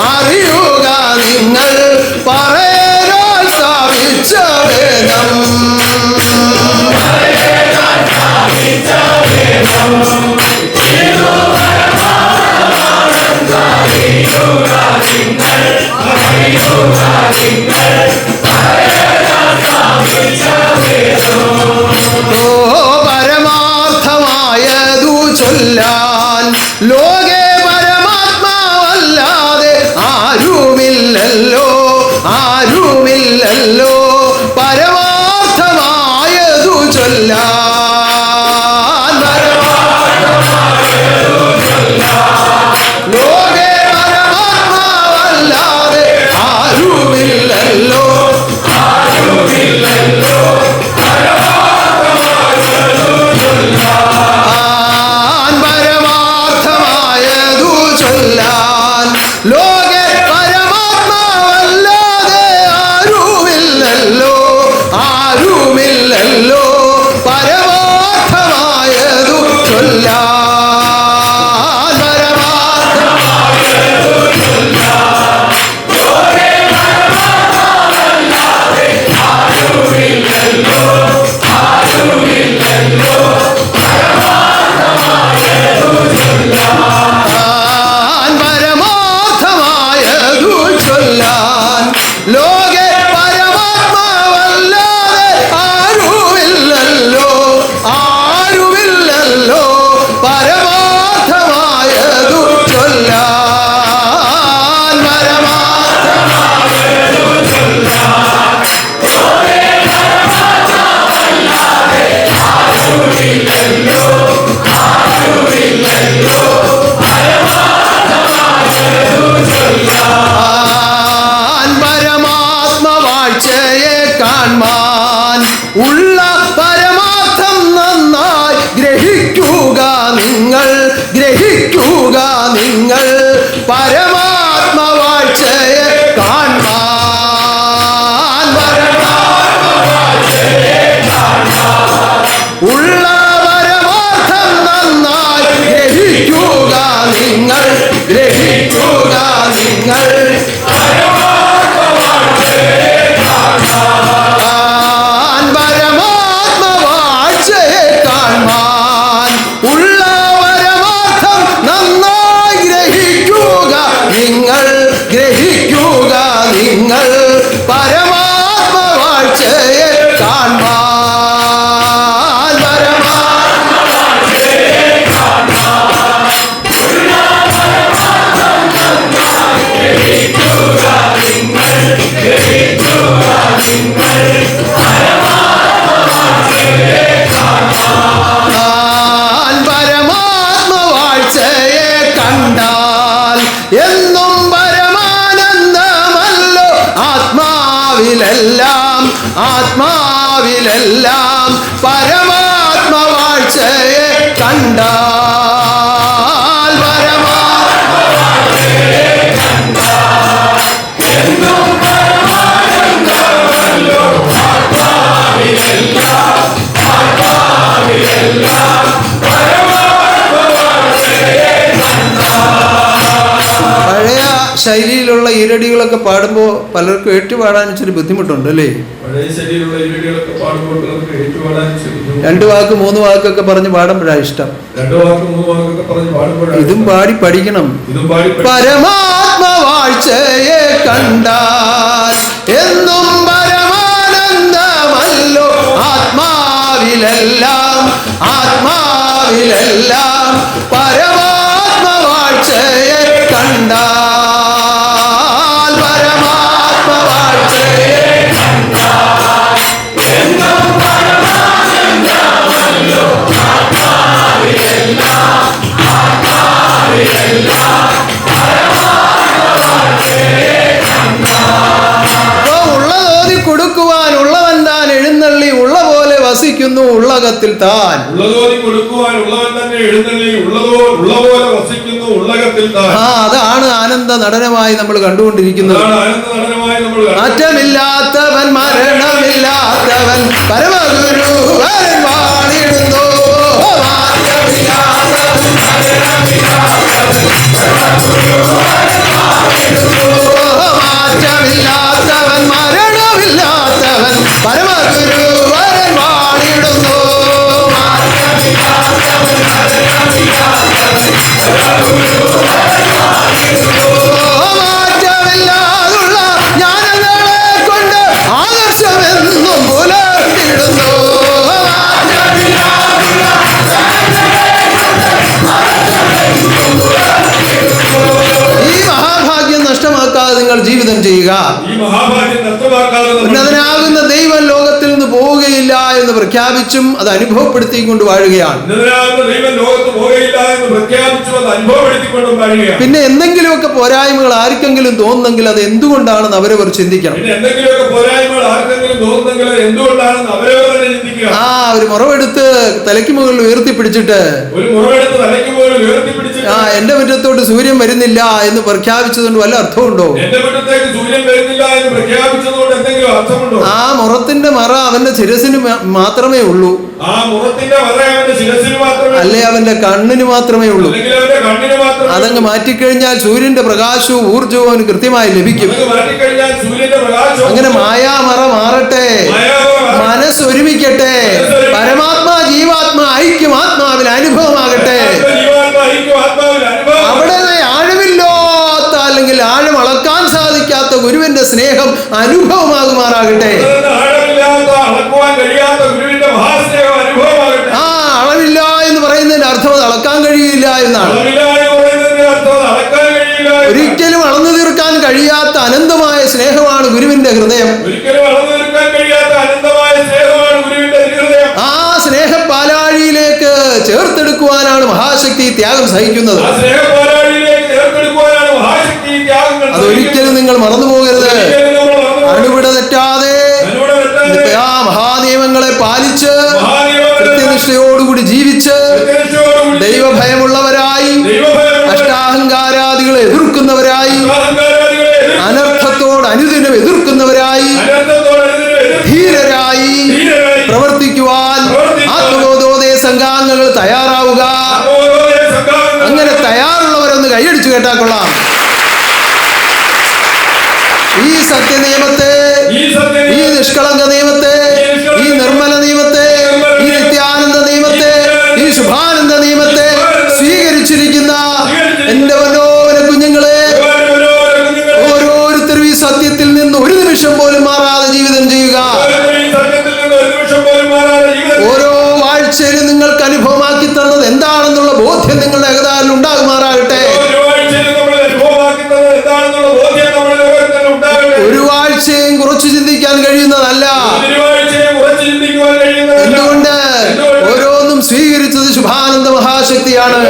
അറിയുക നിങ്ങൾ പറയരാൽ സ്ഥാപിച്ച വേദം. പരമാർത്ഥമായതു ചൊല്ലാൻ ലോകെ പരമാത്മാവല്ലാതെ ആരുമില്ലല്ലോ, ആരുമില്ലല്ലോ. പരമാർത്ഥമായതു ചൊല്ലാൻ ലോകെ പരമാത്മാവല്ലാതെ ആരുമില്ലല്ലോ, പരമാർത്ഥമായതു ചൊല്ലാൻ ലോകെ പരമാത്മാവല്ലാതെ ആരുമില്ലല്ലോ, ആരുമില്ലല്ലോ. പരമാർത്ഥമായതു ചൊല്ലാൻ പരമാർത്ഥമായതു ചൊല്ലാൻ ലോകെ പരമാത്മാവല്ലാതെ ആരുമില്ലല്ലോ, ആരുമില്ലല്ലോ. പരമാർത്ഥമായതു ചൊല്ലാൻ പരമാത്മവാഴ്ചയെ കാൺമാൻ ഉള്ള പരമാർത്ഥം നന്നായി ഗ്രഹിക്കുക നിങ്ങൾ, ഗ്രഹിക്കുക നിങ്ങൾ. പരമാത്മവാഴ്ചയെ കാൺമാൻ ഉള്ള പരമാർത്ഥം നന്നായി ഗ്രഹിക്കുക നിങ്ങൾ, ഗ്രഹിക്കുക നിങ്ങൾ. പരമാത്മവാഴ്ചയെ കാൺമാൻ ഉള്ള പരമാർത്ഥം നന്നായി ഗ്രഹിക്കുക നിങ്ങൾ, ഗ്രഹിക്കുക നിങ്ങൾ. പരമാത്മവാഴ്ചയെ കാൺമാൻ പരമാത്മവാഴ്ചയെ കണ്ടാൽ എന്നും പരമാനന്ദമല്ലോ. ആത്മാവിലെല്ലാം, ആത്മാവിലെല്ലാം. പരമാത്മവാഴ്ചയെ കണ്ടാൽ പരമാത്മവാഴ്ചയെ കണ്ടാൽ എന്നും പരമാനന്ദമല്ലോ. ആത്മാവിലെല്ലാം, ആത്മാവിലെല്ലാം. പഴയ ശൈലിയിലുള്ള ഈരടികളൊക്കെ പാടുമ്പോൾ പലർക്കും ഏറ്റുപാടാൻ ഇച്ചിരി ബുദ്ധിമുട്ടുണ്ട് അല്ലേ? പഴയ ശൈലിയിലുള്ള ഈരടികളൊക്കെ പാടുമ്പോൾ നമുക്ക് ഏറ്റുപാടാൻ ശ്രമിക്കുന്നു. 2 വാക്ക് 3 വാക്കൊക്കെ പറഞ്ഞ് പാടുമ്പോഴാണ് ഇഷ്ടം. 2 വാക്ക് 3 വാക്കൊക്കെ പറഞ്ഞ് പാടുമ്പോഴാണ് ഇതും പാടി പഠിക്കണം. പരമാത്മവാഴ്ചയെ കണ്ടാൽ എന്നും പരമാനന്ദമല്ലോ. ആത്മാവിലെല്ലാം, ആത്മാവിലെല്ലാം. പരമാത്മവാഴ്ചയെ കണ്ടാൽ പരമാത്മവാഴ്ചയെ കണ്ടാൽ എന്നും പരമാനന്ദമല്ലോ. ആത്മാവിലെല്ലാം, ആത്മാവിലെല്ലാം. പരമാത്മവാഴ്ചയെ കണ്ടാൽ ഉള്ളതോതി കൊടുക്കുവാൻ ഉള്ളവൻ താൻ എഴുന്നള്ളി ഉള്ള പോലെ വസിക്കുന്നു ഉള്ളകത്തിൽ താൻ. ഉള്ളതോതി കൊടുക്കുവാൻ ഉള്ളവൻ തന്നെ എഴുന്നള്ളി ഉള്ള പോലെ വസിക്കുന്നു ഉള്ളകത്തിൽ താൻ. അതാണ് ആനന്ദ നടനമായി നമ്മൾ കണ്ടുകൊണ്ടിരിക്കുന്നത്. മാറ്റമില്ലാത്തവൻ, മരണമില്ലാത്തവൻ, പരമഗുരു വാണിടുന്നു. മാറ്റമില്ലാത്തവൻ, മരണമില്ലാത്തവൻ, പരമഗുരു വാണിടുന്നു. നിങ്ങൾ ജീവിതം ചെയ്യുക. ഈ മഹാഭാഗ്യം നഷ്ടമാക്കാതെ നമ്മൾ ഉന്നതനാകുന്ന ദൈവം ലോകത്തിൽ നിന്ന് പോവുകയില്ല എന്ന് പ്രഖ്യാപിച്ചും അത് അനുഭവപ്പെടുത്തിക്കൊണ്ട് വാഴുകയാണ്. ഉന്നതനാകുന്ന ദൈവം ലോകത്ത് പോകയില്ല എന്ന് പ്രഖ്യാപിച്ചു അത് അനുഭവപ്പെടുത്തിക്കൊണ്ടും വാഴുകയാണ്. പിന്നെ എന്തെങ്കിലുമൊക്കെ പോരായ്മകൾ ആർക്കെങ്കിലും തോന്നുന്നെങ്കിൽ അത് എന്തുകൊണ്ടാണെന്ന് അവരവർ ചിന്തിക്കണം. പിന്നെ എന്തെങ്കിലുമൊക്കെ പോരായ്മകൾ ആർക്കെങ്കിലും തോന്നുന്നെങ്കിൽ എന്തുകൊണ്ടാണെന്ന് അവരവർ തന്നെ ചിന്തിക്കുക. ഒരു മുറവെടുത്ത് തലയ്ക്ക് മുകളിൽ ഉയർത്തിപ്പിടിച്ചിട്ട് ഒരു മുറവെടുത്ത് തലയ്ക്ക് മുകളിൽ ഉയർത്തിപ്പിടിച്ചിട്ട് എന്റെ മുറ്റത്തോട്ട് സൂര്യൻ വരുന്നില്ല എന്ന് പ്രഖ്യാപിച്ചതുകൊണ്ട് വല്ല അർത്ഥമുണ്ടോ? എന്റെ മുറ്റത്തേക്ക് സൂര്യൻ വരുന്നില്ല എന്ന് പ്രഖ്യാപിച്ചതുകൊണ്ട് എന്തെങ്കിലും അർത്ഥമുണ്ടോ? ആ മുറത്തിന്റെ മറ അവന്റെ ശിരസിന് മാത്രമേ ഉള്ളൂ. ആ മുറത്തിന്റെ മറ അവന്റെ ശിരസിന് മാത്രമേ, അല്ലെ അവന്റെ കണ്ണിന് മാത്രമേ ഉള്ളൂ. അല്ലെങ്കിൽ അവന്റെ കണ്ണിന് മാത്രമേ. അതങ്ങ് മാറ്റിക്കഴിഞ്ഞാൽ സൂര്യന്റെ പ്രകാശവും ഊർജവും അവന് കൃത്യമായി ലഭിക്കും. മാറ്റിക്കഴിഞ്ഞാൽ സൂര്യന്റെ പ്രകാശം അങ്ങനെ മായാമറ മാറട്ടെ, മനസ്സൊരുമിക്കട്ടെ, പരമാത്മാ ജീവാത്മാ ഐക്യം ആത്മാവിൽ അനുഭവമാകട്ടെ. അവിടെ ആഴമില്ലാത്ത അല്ലെങ്കിൽ ആഴം അളക്കാൻ സാധിക്കാത്ത ഗുരുവിന്റെ സ്നേഹം അനുഭവമാകുമാറാകട്ടെ. ആ അളവില്ല എന്ന് പറയുന്നതിന്റെ അർത്ഥം അത് അളക്കാൻ കഴിയില്ല എന്നാണ്. ഒരിക്കലും അളന്നു തീർക്കാൻ കഴിയാത്ത അനന്തമായ സ്നേഹമാണ് ഗുരുവിന്റെ ഹൃദയം. ആ സ്നേഹ പാലാഴിയിലേക്ക് ചേർത്തെടുക്കുവാനാണ് മഹാശക്തി ത്യാഗം സഹിക്കുന്നത്. അതൊരിക്കലും നിങ്ങൾ മറന്നു പോകരുത്. അണുവിട തെറ്റാതെ ആ മഹാനിയമങ്ങളെ പാലിച്ച് കൃത്യനിഷ്ഠയോടുകൂടി ജീവിച്ച് ദൈവഭയമുള്ളവരായി അഷ്ടാഹങ്കാരാദികളെ എതിർക്കുന്നവരായി അനർത്ഥത്തോട് അനുദിനം എതിർക്കുന്നവരായി ധീരരായി പ്രവർത്തിക്കുവാൻ ആത്മബോധോദയ സംഘാംഗങ്ങൾ തയ്യാറാവുക. അങ്ങനെ തയ്യാറുള്ളവരൊന്ന് കൈയടിച്ചു കേട്ടാൽ കൊള്ളാം. ഈ സത്യനിയമത്തെ, ഈ നിഷ്കളങ്ക നിയമത്തെ, ഈ നിർമ്മല നിയമത്തെ, ഈ നിത്യാനന്ദ നിയമത്തെ, ഈ ശുഭാനന്ദ നിയമത്തെ സ്വീകരിച്ചിരിക്കുന്ന എന്റെ മനോഹര കുഞ്ഞുങ്ങളെ, ഓരോരുത്തരും ഈ സത്യത്തിൽ നിന്ന് ഒരു നിമിഷം പോലും മാറാതെ ജീവിതം ചെയ്യുക. ഓരോ ആഴ്ചയിലും നിങ്ങൾക്ക് അനുഭവമാക്കി തന്നത് എന്താണെന്നുള്ള ബോധ്യം നിങ്ങളുടെ അകതാരിൽ ഉണ്ടാകുമാറാകട്ടെ. ഒരു ആഴ്ചയും കുറച്ച് ചിന്തിക്കാൻ കഴിയുന്നതല്ല. എന്തുകൊണ്ട്? ഓരോന്നും സ്വീകരിച്ചത് ശുഭാനന്ദ മഹാശക്തിയാണ്.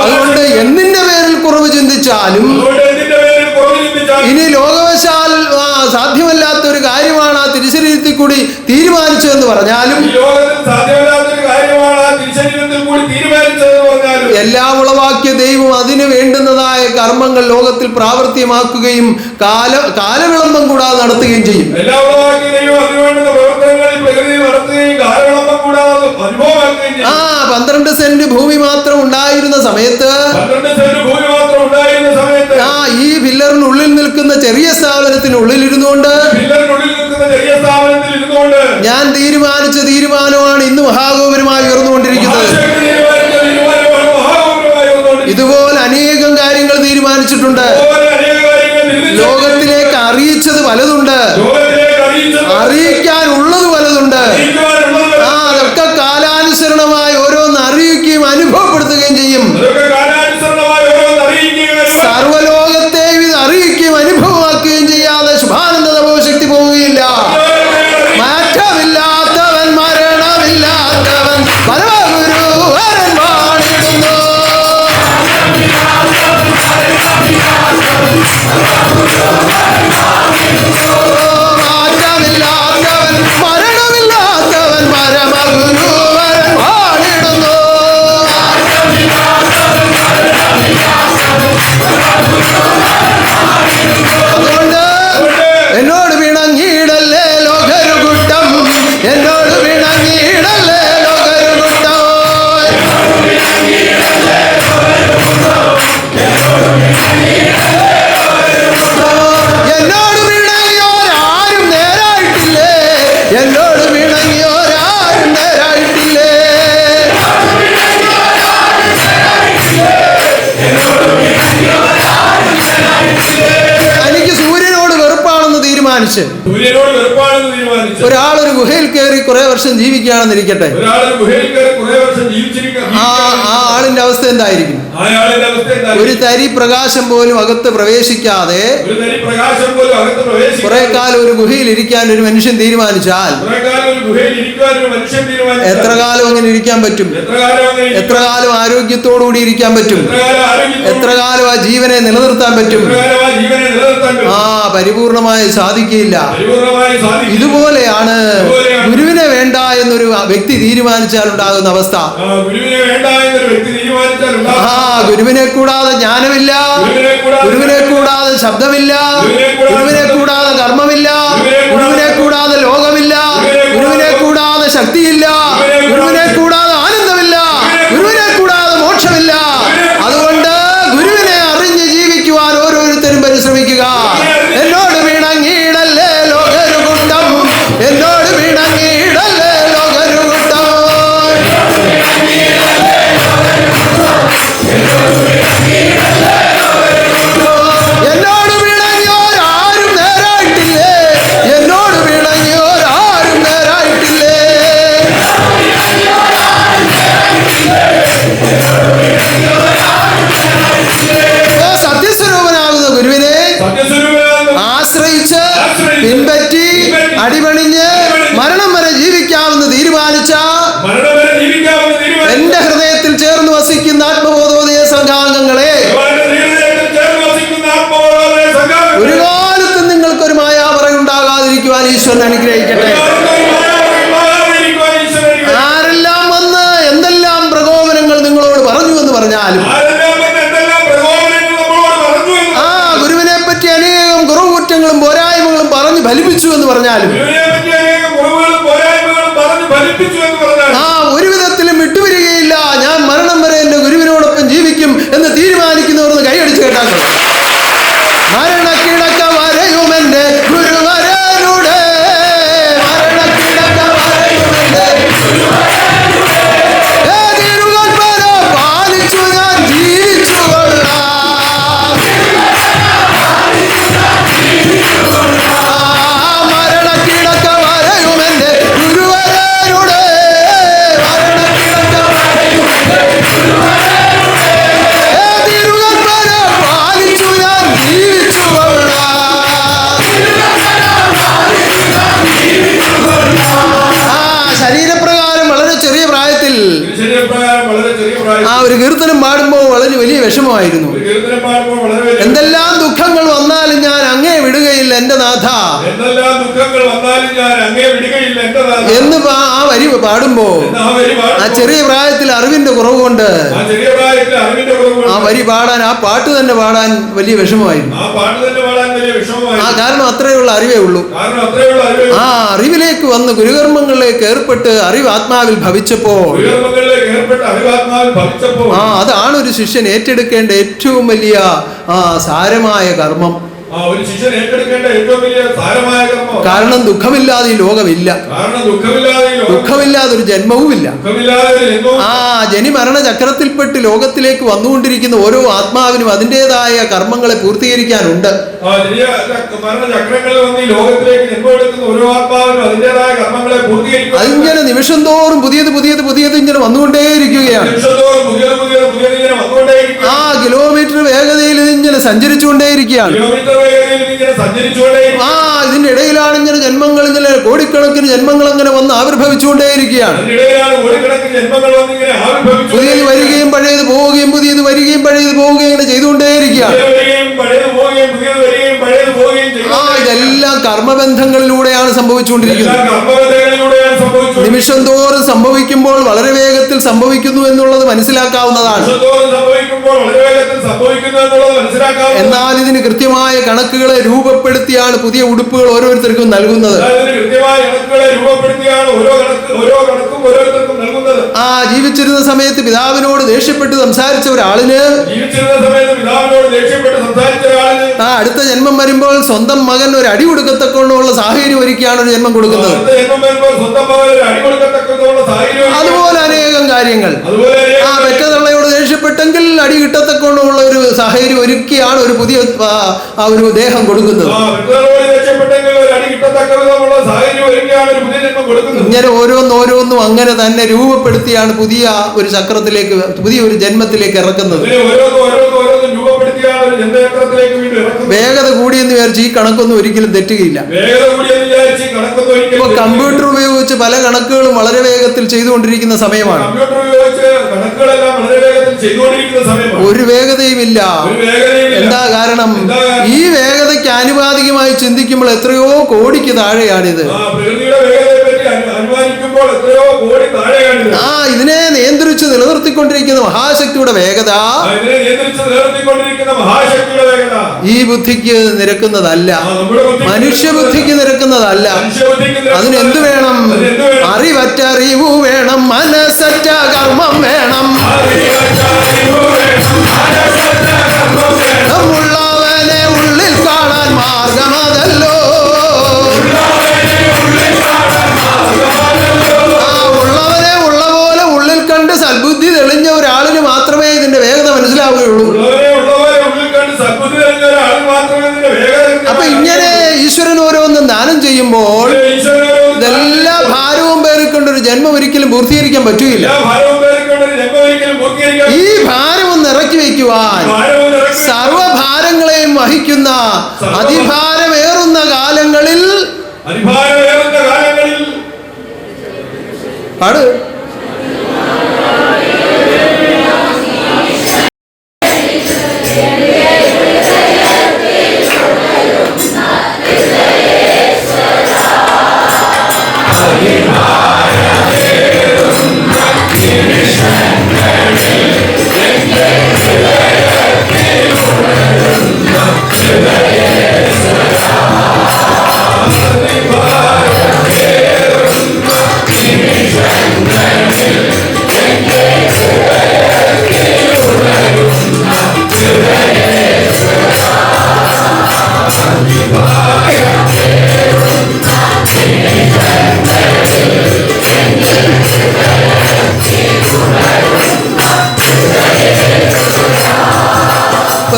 അതുകൊണ്ട് എന്തിന്റെ പേരിൽ കുറവ് ചിന്തിച്ചാലും, ഇനി ലോകവശാൽ സാധ്യമല്ലാത്ത ഒരു കാര്യമാണ് ആ തിരുശരീരത്തിൽ കൂടി തീരുമാനിച്ചതെന്ന് പറഞ്ഞാലും, എല്ലാം ഉളവാക്കിയ ദൈവം അതിന് വേണ്ടുന്നതായ കർമ്മങ്ങൾ ലോകത്തിൽ പ്രാവർത്തികമാക്കുകയും കാലവിളംബം കൂടാതെ നടത്തുകയും ചെയ്യും. ആ 12 സെന്റ് ഭൂമി മാത്രം ഉണ്ടായിരുന്ന സമയത്ത്, ആ ഈ പില്ലറിനുള്ളിൽ നിൽക്കുന്ന ചെറിയ സ്ഥാപനത്തിനുള്ളിൽ ഇരുന്നുകൊണ്ട് ഞാൻ തീരുമാനിച്ച തീരുമാനമാണ് ഇന്ന് മഹാഗോപുരമായി ഉയർന്നുകൊണ്ടിരിക്കുന്നത്. ഇതുപോലെ അനേകം കാര്യങ്ങൾ തീരുമാനിച്ചിട്ടുണ്ട്. ലോകത്തിലേക്ക് അറിയിച്ചത് പലതുണ്ട്, അറിയിക്കാനുള്ളത് പലതുണ്ട്. അതൊക്കെ കാലാനുസരണമായി ഓരോന്ന് അറിയിക്കുകയും അനുഭവപ്പെടുത്തുകയും ചെയ്യും. സർവലോകത്തെയും ഇത് അറിയിക്കുകയും അനുഭവമാക്കുകയും ചെയ്യാതെ ശുഭാനന്ദ തപോശക്തി പോവുകയില്ല. മാറ്റമില്ലാത്തവൻ മരണമില്ലാത്തവൻ പരമഗുരു വരൻ വാണിടുന്നു. മാറ്റമില്ലാത്തവൻ മരണമില്ലാത്തവൻ പരമഗുരു വരൻ വാണിടുന്നു. അതുകൊണ്ട് എന്നോട് പിണങ്ങിയിടല്ലേ ലോകരുകൂട്ടം, എന്നോട് പിണങ്ങിയിടല്ലേ ലോകരുകൂട്ടം. എന്നോട് പിണങ്ങിയോരാരും നേരായിട്ടില്ലേ, എന്നോട് പിണങ്ങിയോരാരും നേരായിട്ടില്ലേ. എനിക്ക് സൂര്യനോട് വെറുപ്പാണെന്ന് തീരുമാനിച്ച് ഒരാളൊരു ഗുഹയിൽ കയറി കുറെ വർഷം ജീവിക്കുകയാണെന്നിരിക്കട്ടെ. ആ ആളിന്റെ അവസ്ഥ അവസ്ഥ എന്തായിരിക്കും? അയാളുടെ അവസ്ഥ എന്താ? ഒരു തരി പ്രകാശം പോലും അകത്ത് പ്രവേശിക്കാതെ ഒരു തരി പ്രകാശം പോലും അകത്ത് പ്രവേശിക്കാതെ കുറെ കാലം ഒരു ഗുഹയിൽ ഇരിക്കാൻ ഒരു മനുഷ്യൻ തീരുമാനിച്ചാൽ കുറെ കാലം ഒരു ഗുഹയിൽ ഇരിക്കാൻ ഒരു മനുഷ്യൻ തീരുമാനിച്ചാൽ എത്ര കാലം അങ്ങനെ ഇരിക്കാൻ പറ്റും? എത്ര കാലം ആരോഗ്യത്തോടുകൂടി ഇരിക്കാൻ പറ്റും? എത്ര കാലം ആ ജീവനെ നിലനിർത്താൻ പറ്റും? ആ, പരിപൂർണമായി സാധിക്കില്ല. ഇതുപോലെയാണ് ഗുരുവിനെ വേണ്ട എന്നൊരു വ്യക്തി തീരുമാനിച്ചാൽ ഉണ്ടാകുന്ന അവസ്ഥ. ആ, ഗുരുവിനെ കൂടാതെ ജ്ഞാനമില്ല, ഗുരുവിനെ കൂടാതെ ശബ്ദമില്ല, ഗുരുവിനെ കൂടാതെ കർമ്മമില്ല, ഗുരുവിനെ കൂടാതെ ലോകമില്ല, ഗുരുവിനെ കൂടാതെ ശക്തിയില്ല, ഗുരുവിനെ കൂടാതെ ആനന്ദമില്ല, ഗുരുവിനെ കൂടാതെ മോക്ഷമില്ല. അതുകൊണ്ട് ഗുരുവിനെ അറിഞ്ഞ് ജീവിക്കുവാൻ ഓരോരുത്തരും പരിശ്രമിക്കുക. എന്നോട് വീണങ്ങിയിടല്ലേ ലോകരു കൂട്ടം, എന്നോട് വീണങ്ങിയിടല്ലേ ലോകരു കൂട്ടം. എന്നോട് വീണങ്ങിയോരാരും നേരായിട്ടില്ലേ, എന്നോട് വീണങ്ങിയോരാരും നേരായിട്ടില്ലേ. സത്യസ്വരൂപനാകുന്ന ഗുരുവിനെ ആശ്രയിച്ച് പിൻപറ്റി അടിപണിഞ്ഞ് മരണം വരെ ജീവിക്കാമെന്ന് തീരുമാനിച്ച എന്റെ ഹൃദയത്തിൽ ചേർന്ന് വസിക്കുന്ന ആത്മബോധോദയ സംഘാംഗങ്ങളെ, ഒരു കാലത്തും നിങ്ങൾക്കൊരു മായാപറയുണ്ടാകാതിരിക്കുവാൻ ഈശ്വരൻ അനുഗ്രഹിക്കട്ടെ. ആരെല്ലാം വന്ന് എന്തെല്ലാം പ്രകോപനങ്ങൾ നിങ്ങളോട് പറഞ്ഞു എന്ന് പറഞ്ഞാലും, ആ ഗുരുവിനെ പറ്റി അനേകം കുറവുകുറ്റങ്ങളും പോരായ്മകളും പറഞ്ഞു ഫലിപ്പിച്ചു എന്ന് പറഞ്ഞാലും, ആ ഒരു വിധത്തിലും വിട്ടുവരികയില്ല, ഞാൻ മരണം വരെ എന്റെ ഗുരുവിനോടൊപ്പം ജീവിക്കും എന്ന് തീരുമാനിക്കുന്നവർ കൈയടിച്ച് കേട്ടാൽ മരണക്കിടക്ക വരെയും എന്റെ ഗുരുവരനുടെ, മരണക്കിടക്ക വരെയും എന്റെ തിരുകൽപ്പന പാലിച്ചു ഞാൻ ജീവിച്ചു കൊള്ളാം. മരണക്കിടക്ക വരെയും എന്റെ ഗുരുവരനുടെ, മരണക്കിടക്ക വരെയും തിരുകൽപ്പന പാലിച്ചു ഞാൻ ജീവിച്ചു കൊള്ളാം. ശരീരപ്രകാരം വളരെ ചെറിയ പ്രായത്തിൽ ആ ഒരു കീർത്തനം പാടുമ്പോൾ വളരെ വലിയ വിഷമമായിരുന്നു. എന്തെല്ലാം ദുഃഖങ്ങൾ വന്നാലും ഞാൻ അങ്ങേ വിടുകയില്ല എന്റെ നാഥ എന്ന് ആ വരി പാടുമ്പോ ആ ചെറിയ പ്രായത്തിൽ അറിവിന്റെ കുറവ് കൊണ്ട് ആ വരി പാടാൻ, ആ പാട്ട് തന്നെ പാടാൻ വലിയ വിഷമമായിരുന്നു. ആ കാരണം അത്രയുള്ള അറിവേ ഉള്ളൂ. ആ അറിവിലേക്ക് വന്ന് ഗുരുകർമ്മങ്ങളിലേക്ക് ഏർപ്പെട്ട് അറിവ് ആത്മാവിൽ ഭവിച്ചപ്പോൾ ആ അതാണ് ഒരു ശിഷ്യൻ ഏറ്റെടുക്കേണ്ട ഏറ്റവും വലിയ സാരമായ കർമ്മം. കാരണം ദുഃഖമില്ലാതെ ഈ ലോകമില്ല, ദുഃഖമില്ലാതെ ഒരു ജന്മവുമില്ല. ആ ജനിമരണ ചക്രത്തിൽപ്പെട്ട് ലോകത്തിലേക്ക് വന്നുകൊണ്ടിരിക്കുന്ന ഓരോ ആത്മാവിനും അതിൻ്റെതായ കർമ്മങ്ങളെ പൂർത്തീകരിക്കാനുണ്ട്. അതിങ്ങനെ നിമിഷം തോറും പുതിയത് പുതിയത് പുതിയത് ഇങ്ങനെ വന്നുകൊണ്ടേയിരിക്കുകയാണ്. ആ കിലോമീറ്റർ വേഗതയിൽ ഇങ്ങനെ സഞ്ചരിച്ചുകൊണ്ടേയിരിക്കുകയാണ്. ആ ഇതിന്റെ ഇടയിലാണ് ഇങ്ങനെ ജന്മങ്ങൾ, ഇങ്ങനെ കോടിക്കണക്കിന് ജന്മങ്ങൾ അങ്ങനെ വന്ന് ആവിർഭവിച്ചുകൊണ്ടേയിരിക്കുകയാണ്. പുതിയത് വരികയും പഴയത് പോവുകയും പുതിയത് വരികയും പഴയത് പോവുകയും ഇങ്ങനെ ചെയ്തുകൊണ്ടേയിരിക്കുകയാണ്. ആ ഇതെല്ലാം കർമ്മബന്ധങ്ങളിലൂടെയാണ് സംഭവിച്ചുകൊണ്ടിരിക്കുന്നത്. നിമിഷം തോറും സംഭവിക്കുമ്പോൾ വളരെ വേഗത്തിൽ സംഭവിക്കുന്നു എന്നുള്ളത് മനസ്സിലാക്കാവുന്നതാണ്. എന്നാൽ ഇതിന് കൃത്യമായ കണക്കുകളെ രൂപപ്പെടുത്തിയാണ് പുതിയ ഉടുപ്പുകൾ ഓരോരുത്തർക്കും നൽകുന്നത്. ആ ജീവിച്ചിരുന്ന സമയത്ത് പിതാവിനോട് ദേഷ്യപ്പെട്ട് സംസാരിച്ച ഒരാളിന് ആ അടുത്ത ജന്മം വരുമ്പോൾ സ്വന്തം മകൻ ഒരു അടി കൊടുക്കത്തക്കൊണ്ടുള്ള സാഹചര്യം ഒരുക്കിയാണ് ഒരു ജന്മം കൊടുക്കുന്നത്. അതുപോലെ അനേകം കാര്യങ്ങൾ. ആ പെറ്റതള്ളയോട് ദേഷ്യപ്പെട്ടെങ്കിൽ അടി കിട്ടത്തക്കൊണ്ടുള്ള ഒരു സാഹചര്യം ഒരുക്കിയാണ് ഒരു പുതിയ ഒരു ദേഹം കൊടുക്കുന്നത്. രക്ഷപ്പെടത്തക്ക വിധമുള്ള സാഹചര്യം ഒരുക്കിയാണ് ഒരു പുതിയ ജന്മം കൊടുക്കുന്നത്. ഇങ്ങനെ ഓരോന്നോരോന്നും അങ്ങനെ തന്നെ രൂപപ്പെടുത്തിയാണ് പുതിയ ഒരു ചക്രത്തിലേക്ക്, പുതിയ ഒരു ജന്മത്തിലേക്ക് ഇറക്കുന്നത്. ഓരോന്നും രൂപപ്പെടുത്തിയാണ് ഒരു ജന്മചക്രത്തിലേക്ക് വീണ്ടും ഇറക്കുന്നത്. വേഗത കൂടിയെന്ന് വിചാരിച്ച് ഈ കണക്കൊന്നും ഒരിക്കലും തെറ്റുകയില്ല. വേഗത കൂടിയെന്ന് വിചാരിച്ച് കണക്കൊന്നും ഒരിക്കലും. ഇപ്പൊ കമ്പ്യൂട്ടർ ഉപയോഗിച്ച് പല കണക്കുകളും വളരെ വേഗത്തിൽ ചെയ്തുകൊണ്ടിരിക്കുന്ന സമയമാണ്. കമ്പ്യൂട്ടർ ഉപയോഗിച്ച് കണക്കുകളെല്ലാം വളരെ വേഗത്തിൽ ചെയ്തുകൊണ്ടിരിക്കുന്ന സമയമാണ്. ഒരു വേഗതയുമില്ല. എന്താ കാരണം? ഈ വേഗതയ്ക്ക് ആനുപാതികമായി ചിന്തിക്കുമ്പോൾ എത്രയോ കോടിക്ക് താഴെയാണിത്. ഇതിനെ നിയന്ത്രിച്ച് നിലനിർത്തിക്കൊണ്ടിരിക്കുന്ന മഹാശക്തിയുടെ വേഗത ഈ ബുദ്ധിക്ക് നിരക്കുന്നതല്ല, മനുഷ്യബുദ്ധിക്ക് നിരക്കുന്നതല്ല. അതിനെന്ത് വേണം? അറിവറ്ററിവു വേണം, മനസ്സറ്റ കർമ്മം വേണം. ഉള്ളവനെ ഉള്ളിൽ കാണാൻ മാർഗമതല്ലോ. ഉള്ളവനെ ഉള്ള പോലെ ഉള്ളിൽ കണ്ട് സൽബുദ്ധി തെളിഞ്ഞ ഒരാളിന് മാത്രമേ ഇതിന്റെ വേഗത മനസ്സിലാവുകയുള്ളൂ. അപ്പൊ ഇങ്ങനെ ഈശ്വരൻ ഓരോന്നും ദാനം ചെയ്യുമ്പോൾ ഇതെല്ലാ ഭാരവും പേറിക്കൊണ്ടൊരു ജന്മം ഒരിക്കലും പൂർത്തീകരിക്കാൻ പറ്റുകയില്ല. ഈ ഭാരം ഒന്ന് ഇറക്കി വയ്ക്കുവാൻ സർവഭാരങ്ങളെയും വഹിക്കുന്ന അതിഭാരമേറുന്ന കാലങ്ങളിൽ പാട്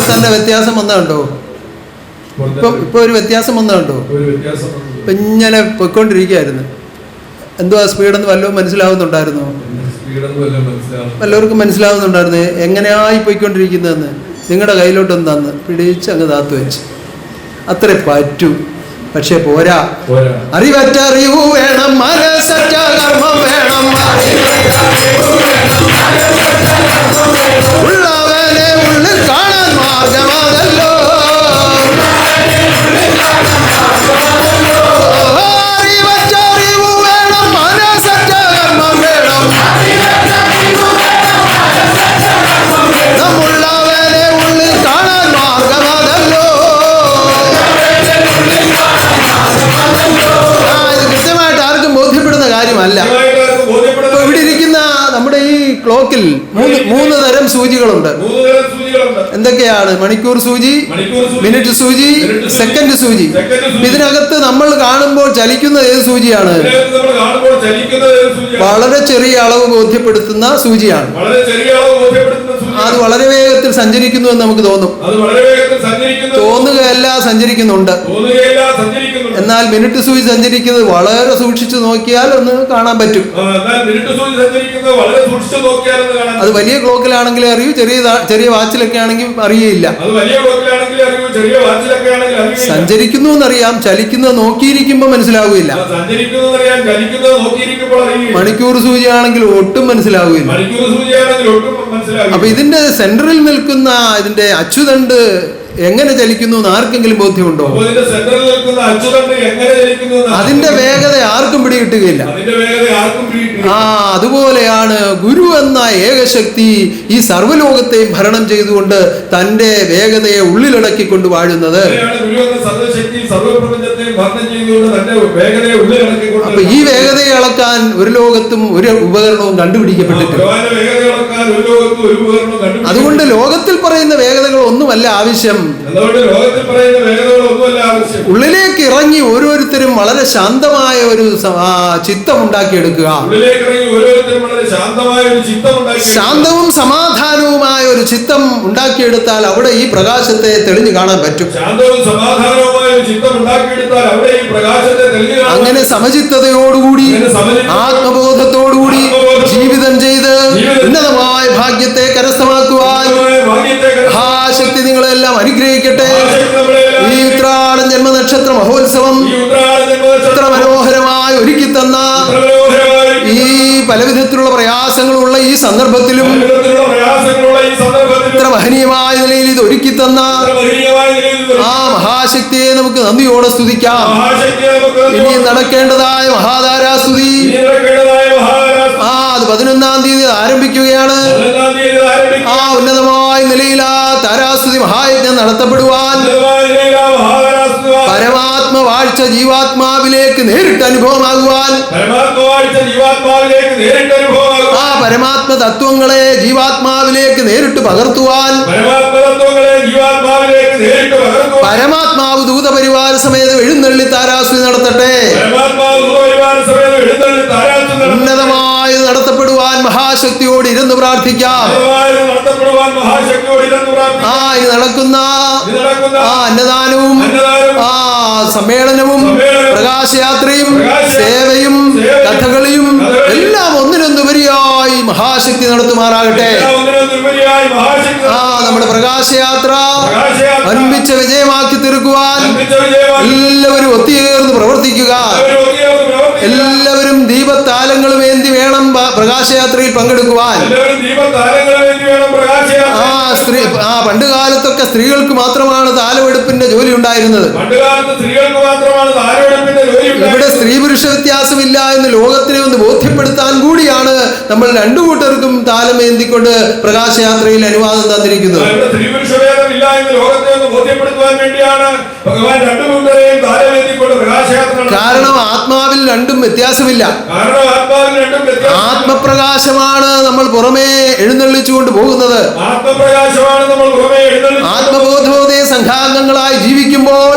തന്നെ വ്യത്യാസം വന്നുണ്ടോ? ഇപ്പൊ ഒരു വ്യത്യാസം വന്നുണ്ടോ? ഇപ്പൊ ഇങ്ങനെ പൊയ്ക്കൊണ്ടിരിക്കുകയായിരുന്നു. എന്തുവാ സ്പീഡെന്ന് വല്ലതും മനസ്സിലാവുന്നുണ്ടായിരുന്നോ? വല്ലവർക്കും മനസ്സിലാവുന്നുണ്ടായിരുന്നു എങ്ങനെയായി പോയിക്കൊണ്ടിരിക്കുന്നതെന്ന്? നിങ്ങളുടെ കയ്യിലോട്ടൊന്ന് തന്ന് പിടിച്ച് അങ്ങ് താത്തു വെച്ച് അത്രേ പറ്റൂ. പക്ഷെ പോരാ. അറിവറ്ററിവു വേണം, മനസ്സറ്റ കർമ്മം വേണം. ഉള്ളവനെ ഉള്ളിൽ കാണാൻ മാർഗമതല്ലോ. അറിവറ്ററിവു വേണം, മനസ്സറ്റ കർമ്മം വേണം. നമ്മുള്ളവനെ ഉള്ളിൽ കാണാൻ മാർഗമതല്ലോ. ഇത് കൃത്യമായിട്ട് ആർക്കും ബോധ്യപ്പെടുന്ന കാര്യമല്ല. ഇപ്പൊ ഇവിടെ ഇരിക്കുന്ന നമ്മുടെ ഈ ക്ലോക്കിൽ മൂന്ന് തരം സൂചികളുണ്ട്. എന്തൊക്കെയാണ്? മണിക്കൂർ സൂചി, മിനിറ്റ് സൂചി, സെക്കൻഡ് സൂചി. ഇതിനകത്ത് നമ്മൾ കാണുമ്പോൾ ചലിക്കുന്ന ഏത് സൂചിയാണ്? വളരെ ചെറിയ അളവ് ബോധ്യപ്പെടുത്തുന്ന സൂചിയാണ്. അത് വളരെ വേഗത്തിൽ സഞ്ചരിക്കുന്നു എന്ന് നമുക്ക് തോന്നും. തോന്നുകയല്ല, സഞ്ചരിക്കുന്നുണ്ട്. എന്നാൽ മിനിറ്റ് സൂചി സഞ്ചരിക്കുന്നത് വളരെ സൂക്ഷിച്ചു നോക്കിയാൽ ഒന്ന് കാണാൻ പറ്റും. അത് വലിയ ക്ലോക്കിലാണെങ്കിലേ അറിയൂ, ചെറിയ വാച്ചിലൊക്കെ ആണെങ്കിൽ അറിയില്ല. സഞ്ചരിക്കുന്നു എന്നറിയാം, ചലിക്കുന്നത് നോക്കിയിരിക്കുമ്പോൾ മനസ്സിലാവുകയില്ല. മണിക്കൂർ സൂചിയാണെങ്കിൽ ഒട്ടും മനസ്സിലാവുകയില്ല. അപ്പൊ ഇതിന്റെ സെന്ററിൽ നിൽക്കുന്ന ഇതിന്റെ അച്ചുതണ്ട് എങ്ങനെ ചലിക്കുന്നു എന്ന് ആർക്കെങ്കിലും ബോധ്യമുണ്ടോ? അതിന്റെ വേഗത ആർക്കും പിടികിട്ടുകയില്ല. അതുപോലെയാണ് ഗുരു എന്ന ഏകശക്തി ഈ സർവ്വലോകത്തെയും ഭരണം ചെയ്തുകൊണ്ട് തന്റെ വേഗതയെ ഉള്ളിലടക്കിക്കൊണ്ട് വാഴുന്നത്. അപ്പൊ ഈ വേഗതയെ അളക്കാൻ ഒരു ലോകത്തും ഒരു ഉപകരണവും കണ്ടുപിടിക്കപ്പെട്ടിട്ടില്ല. അതുകൊണ്ട് ലോകത്തിൽ പറയുന്ന വേഗതകൾ ഒന്നുമല്ല ആവശ്യം. അതുകൊണ്ട് ലോകത്തിൽ പറയുന്ന വേഗതകളൊന്നുമല്ല ആവശ്യം. ഉള്ളിലേക്ക് ഇറങ്ങി ഓരോരുത്തരും വളരെ ശാന്തമായ ഒരു ചിത്തം ഉണ്ടാക്കിയെടുക്കുക. ഉള്ളിലേക്ക് ഇറങ്ങി ഓരോരുത്തരും വളരെ ശാന്തമായ ഒരു ചിത്തം ഉണ്ടാക്കി, ശാന്തവും സമാധാനവുമായ ഒരു ചിത്തം ഉണ്ടാക്കിയെടുത്താൽ അവിടെ ഈ പ്രകാശത്തെ തെളിഞ്ഞു കാണാൻ പറ്റും. ശാന്തവും സമാധാനവുമായ ഒരു ചിത്തം ഉണ്ടാക്കിയെടുത്താൽ അവിടെ ഈ പ്രകാശത്തെ തെളിഞ്ഞു കാണാൻ. അങ്ങനെ സമചിത്തതയോടുകൂടി ആത്മബോധത്തോടുകൂടി ജീവിതം ചെയ്ത് ഉന്നതമായ ഭാഗ്യത്തെ കരസ്ഥമാക്കുവാൻ മഹാശക്തി നിങ്ങളെല്ലാം അനുഗ്രഹിക്കട്ടെ. ഈ ഉത്രാടൻ ജന്മനക്ഷത്ര മഹോത്സവം ഇത്ര മനോഹരമായി ഒരുക്കി തന്ന ഈ പലവിധത്തിലുള്ള പ്രയാസങ്ങളുള്ള ഈ സന്ദർഭത്തിലും ഇത്ര മഹനീയമായ നിലയിൽ ഇത് ഒരുക്കി തന്ന ആ മഹാശക്തിയെ നമുക്ക് നന്ദിയോടെ സ്തുതിക്കാം. ഇനി നടക്കേണ്ടതായ മഹാധാരാസ്തുതി അത് 11-ാം തീയതി ആരംഭിക്കുകയാണ്. ആ ഉന്നതമായ നിലയിൽ ആ താരാസ്തുതി മഹായജ്ഞം നടത്തപ്പെടുവാൻ പരമാത്മ വാഴ്ച ജീവാത്മാവിലേക്ക് നേരിട്ട് അനുഭവമാകുവാൻ, ആ പരമാത്മ തത്വങ്ങളെ ജീവാത്മാവിലേക്ക് നേരിട്ട് പകർത്തുവാൻ പരമാത്മാവ് ദൂതപരിവാര സമേതം എഴുന്നള്ളി താരാസ്തുതി നടത്തട്ടെ. ഉന്നതമായി നടത്തപ്പെടുവാൻ മഹാശക്തിയോട് ഇരുന്ന് പ്രാർത്ഥിക്കാം. ഇനി നടക്കുന്ന അന്നദാനവും സമ്മേളനവും പ്രകാശയാത്രയും സേവയും കഥകളിയും എല്ലാം ഒന്നിനൊന്നുപരിയായി മഹാശക്തി നടത്തുമാറാകട്ടെ. നമ്മുടെ പ്രകാശയാത്ര അൻപിച്ച വിജയമാക്കി തീർക്കുവാൻ എല്ലാവരും ഒത്തുചേർന്ന് പ്രവർത്തിക്കുക. എല്ലാവരും ദീപത്താലങ്ങളും ഏന്തി വേണം പ്രകാശയാത്രയിൽ പങ്കെടുക്കുവാൻ. പണ്ടുകാലത്തൊക്കെ സ്ത്രീകൾക്ക് മാത്രമാണ് താലമെടുപ്പിന്റെ ജോലി ഉണ്ടായിരുന്നത്. ഇവിടെ സ്ത്രീ പുരുഷ വ്യത്യാസമില്ല എന്ന് ലോകത്തിനെ ഒന്ന് ബോധ്യപ്പെടുത്താൻ കൂടിയാണ് നമ്മൾ രണ്ടു കൂട്ടർക്കും താലമേന്തിക്കൊണ്ട് പ്രകാശയാത്രയിൽ അനുവാദം തന്നിരിക്കുന്നത്. കാരണം ആത്മാവിൽ രണ്ടും വ്യത്യാസമില്ല. ആത്മപ്രകാശമാണ് നമ്മൾ പുറമേ എഴുന്നള്ളിച്ചുകൊണ്ട് പോകുന്നത്. ആത്മബോധോദയ സംഘാംഗങ്ങളായി ജീവിക്കുമ്പോൾ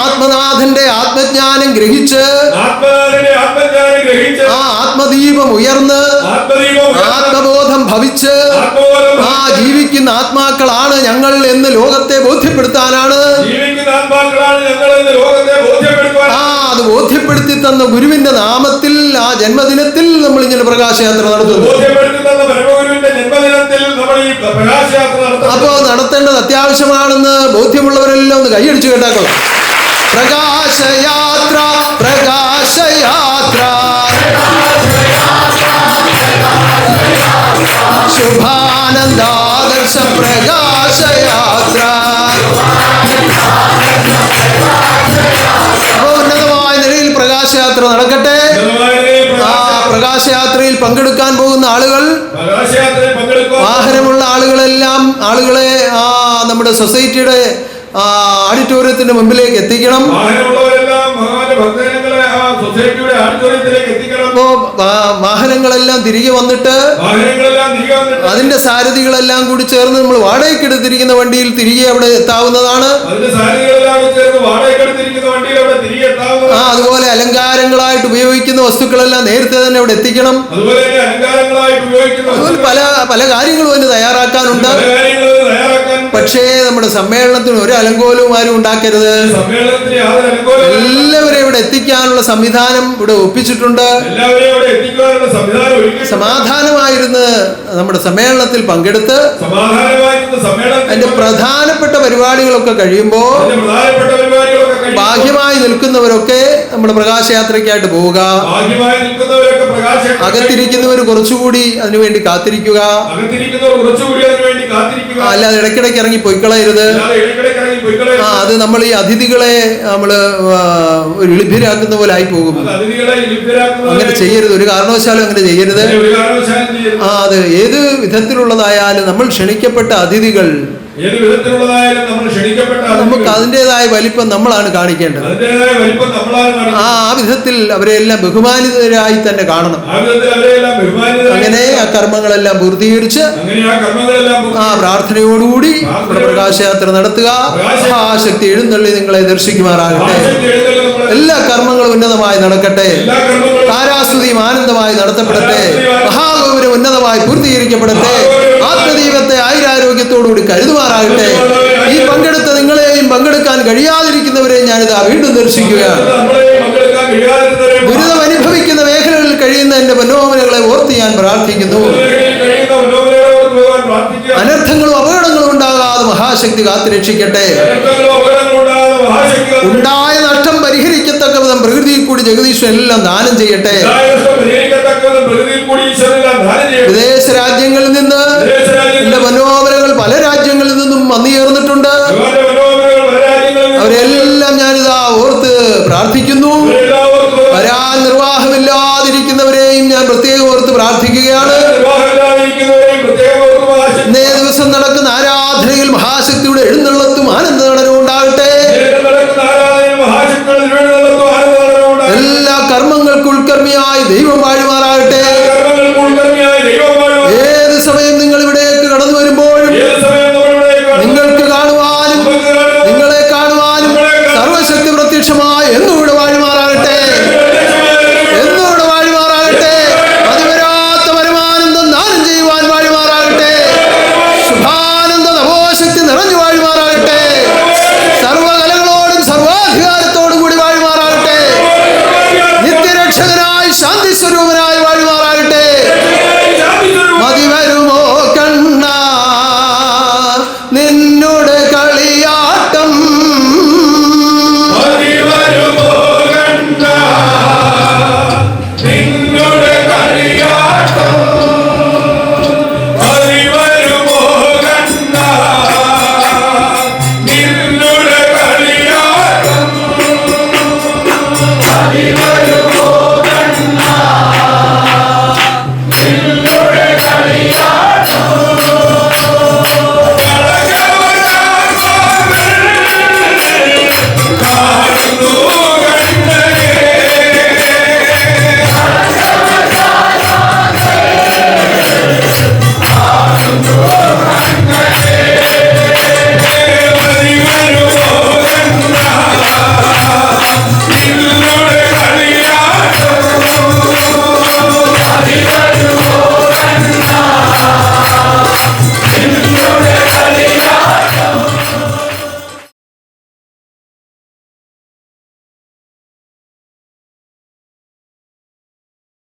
ആത്മനാഥന്റെ ആത്മജ്ഞാനം ഗ്രഹിച്ച് ആ ആത്മദീപം ഉയർന്ന് ആത്മബോധം ഭവിച്ച് ആ ജീവിക്കുന്ന ആത്മാക്കളാണ് ഞങ്ങൾ എന്ന് ലോകത്തെ ബോധ്യപ്പെടുത്താനാണ്. അത് ബോധ്യപ്പെടുത്തി തന്ന ഗുരുവിന്റെ നാമത്തിൽ ആ ജന്മദിനത്തിൽ നമ്മൾ ഇങ്ങനെ പ്രകാശയാത്ര നടത്തുന്നു. അപ്പോ നടത്തേണ്ടത് അത്യാവശ്യമാണെന്ന് ബോധ്യമുള്ളവരെല്ലാം ഒന്ന് കൈയടിച്ചു കേട്ടാക്കളോ. പ്രകാശയാത്ര പ്രകാശയാത്ര ശുഭാനന്ദാദർശ പ്രകാശയാത്ര. ഉന്നതമായ നിലയിൽ പ്രകാശയാത്ര നടക്കട്ടെ. ആ പ്രകാശയാത്രയിൽ പങ്കെടുക്കാൻ പോകുന്ന ആളുകൾ, വാഹനമുള്ള ആളുകളെല്ലാം ആളുകളെ നമ്മുടെ സൊസൈറ്റിയുടെ ഓഡിറ്റോറിയത്തിന്റെ മുമ്പിലേക്ക് എത്തിക്കണം. അപ്പോ വാഹനങ്ങളെല്ലാം തിരികെ വന്നിട്ട് അതിന്റെ സാരഥികളെല്ലാം കൂടി ചേർന്ന് നമ്മൾ വാടകയ്ക്ക് എടുത്തിരിക്കുന്ന വണ്ടിയിൽ തിരികെ അവിടെ എത്താവുന്നതാണ്. അതുപോലെ അലങ്കാരങ്ങളായിട്ട് ഉപയോഗിക്കുന്ന വസ്തുക്കളെല്ലാം നേരത്തെ തന്നെ അവിടെ എത്തിക്കണം. അതുപോലെ പല പല കാര്യങ്ങളും അതിന് തയ്യാറാക്കാനുണ്ട്. പക്ഷേ നമ്മുടെ സമ്മേളനത്തിന് ഒരു അലങ്കോലവും ആരും ഉണ്ടാക്കരുത്. എല്ലാവരെയും ഇവിടെ എത്തിക്കാനുള്ള സംവിധാനം ഇവിടെ ഒപ്പിച്ചിട്ടുണ്ട്. സമാധാനമായിരുന്ന് നമ്മുടെ സമ്മേളനത്തിൽ പങ്കെടുത്ത് അതിന്റെ പ്രധാനപ്പെട്ട പരിപാടികളൊക്കെ കഴിയുമ്പോൾ ബാഹ്യമായി നിൽക്കുന്നവരൊക്കെ നമ്മുടെ പ്രകാശയാത്രയ്ക്കായിട്ട് പോവുക. അകത്തിരിക്കുന്നവർ കുറച്ചുകൂടി അതിനുവേണ്ടി കാത്തിരിക്കുക. അല്ലാതെ ഇടയ്ക്കിടയ്ക്ക് ഇറങ്ങി പൊയ്ക്കളയരുത്. അത് നമ്മൾ ഈ അതിഥികളെ നമ്മള് ഒരു ലഭ്യരാക്കുന്ന പോലെ ആയി പോകും. അങ്ങനെ ചെയ്യരുത്, ഒരു കാരണവശാലും അങ്ങനെ ചെയ്യരുത്. അത് ഏത് വിധത്തിലുള്ളതായാലും നമ്മൾ ക്ഷണിക്കപ്പെട്ട അതിഥികൾ ഏത് വിധത്തിലുള്ളതായാലും നമ്മൾ ക്ഷണിക്കപ്പെട്ട നമുക്ക് അതിൻ്റെതായ വലിപ്പം നമ്മളാണ് കാണിക്കേണ്ടത്. അതിന്റേതായ വലിപ്പം നമ്മളാണ് ആ വിധത്തിൽ അവരെല്ലാം ബഹുമാനിതരായി തന്നെ കാണണം. അങ്ങനെ ആ കർമ്മങ്ങളെല്ലാം പൂർത്തീകരിച്ച് ആ പ്രാർത്ഥനയോടുകൂടി നമ്മുടെ പ്രകാശയാത്ര നടത്തുക. മഹാശക്തി എഴുന്നള്ളി നിങ്ങളെ ദർശിക്കുമാറാകട്ടെ. എല്ലാ കർമ്മങ്ങളും ഉന്നതമായി നടക്കട്ടെ. താരാസ്തുതിയും ആനന്ദമായി നടത്തപ്പെടട്ടെ. മഹാഗൗരം ഉന്നതമായി പൂർത്തീകരിക്കപ്പെടട്ടെ. ആത്മദീപത്തെ ആയുരാരോഗ്യത്തോടുകൂടി കരുതുമാറാകട്ടെ. ഈ പങ്കെടുത്ത നിങ്ങളെയും പങ്കെടുക്കാൻ കഴിയാതിരിക്കുന്നവരെയും ഞാനിതാ വീണ്ടും ദർശിക്കുകയാണ്. ദുരിതം അനുഭവിക്കുന്ന മേഖലകളിൽ കഴിയുന്ന എന്റെ മനോമനകളെ ഓർത്ത് ഞാൻ പ്രാർത്ഥിക്കുന്നു. അനർത്ഥങ്ങളും അപകടങ്ങളും ഉണ്ടാകാതെ മഹാശക്തി കാത്തുരക്ഷിക്കട്ടെ. ഉണ്ടായ നഷ്ടം പരിഹരിക്കത്തക്ക വിധം പ്രകൃതിയിൽ കൂടി ജഗദീശ്വരൻ എല്ലാം ദാനം ചെയ്യട്ടെ. വിദേശ രാജ്യങ്ങളിൽ നിന്ന് എന്റെ മനോഹരങ്ങൾ പല രാജ്യങ്ങളിൽ നിന്നും വന്നു ചേർന്നിട്ടുണ്ട്. അവരെല്ലാം ഞാനിതാ ഓർത്ത് പ്രാർത്ഥിക്കുന്നു. വരാൻ നിർവാഹമില്ലാതിരിക്കുന്നവരെയും ഞാൻ പ്രത്യേകം ഓർത്ത് പ്രാർത്ഥിക്കുകയാണ്. ഇന്നേ ദിവസം നടക്കുന്ന ആരാധനയിൽ മഹാശക്തിയുടെ എഴുന്നള്ളത്തും ആനന്ദ നടനവും ഉണ്ടാകട്ടെ. എല്ലാ കർമ്മങ്ങൾക്ക് ഉൾക്കർമ്മിയായി ദൈവം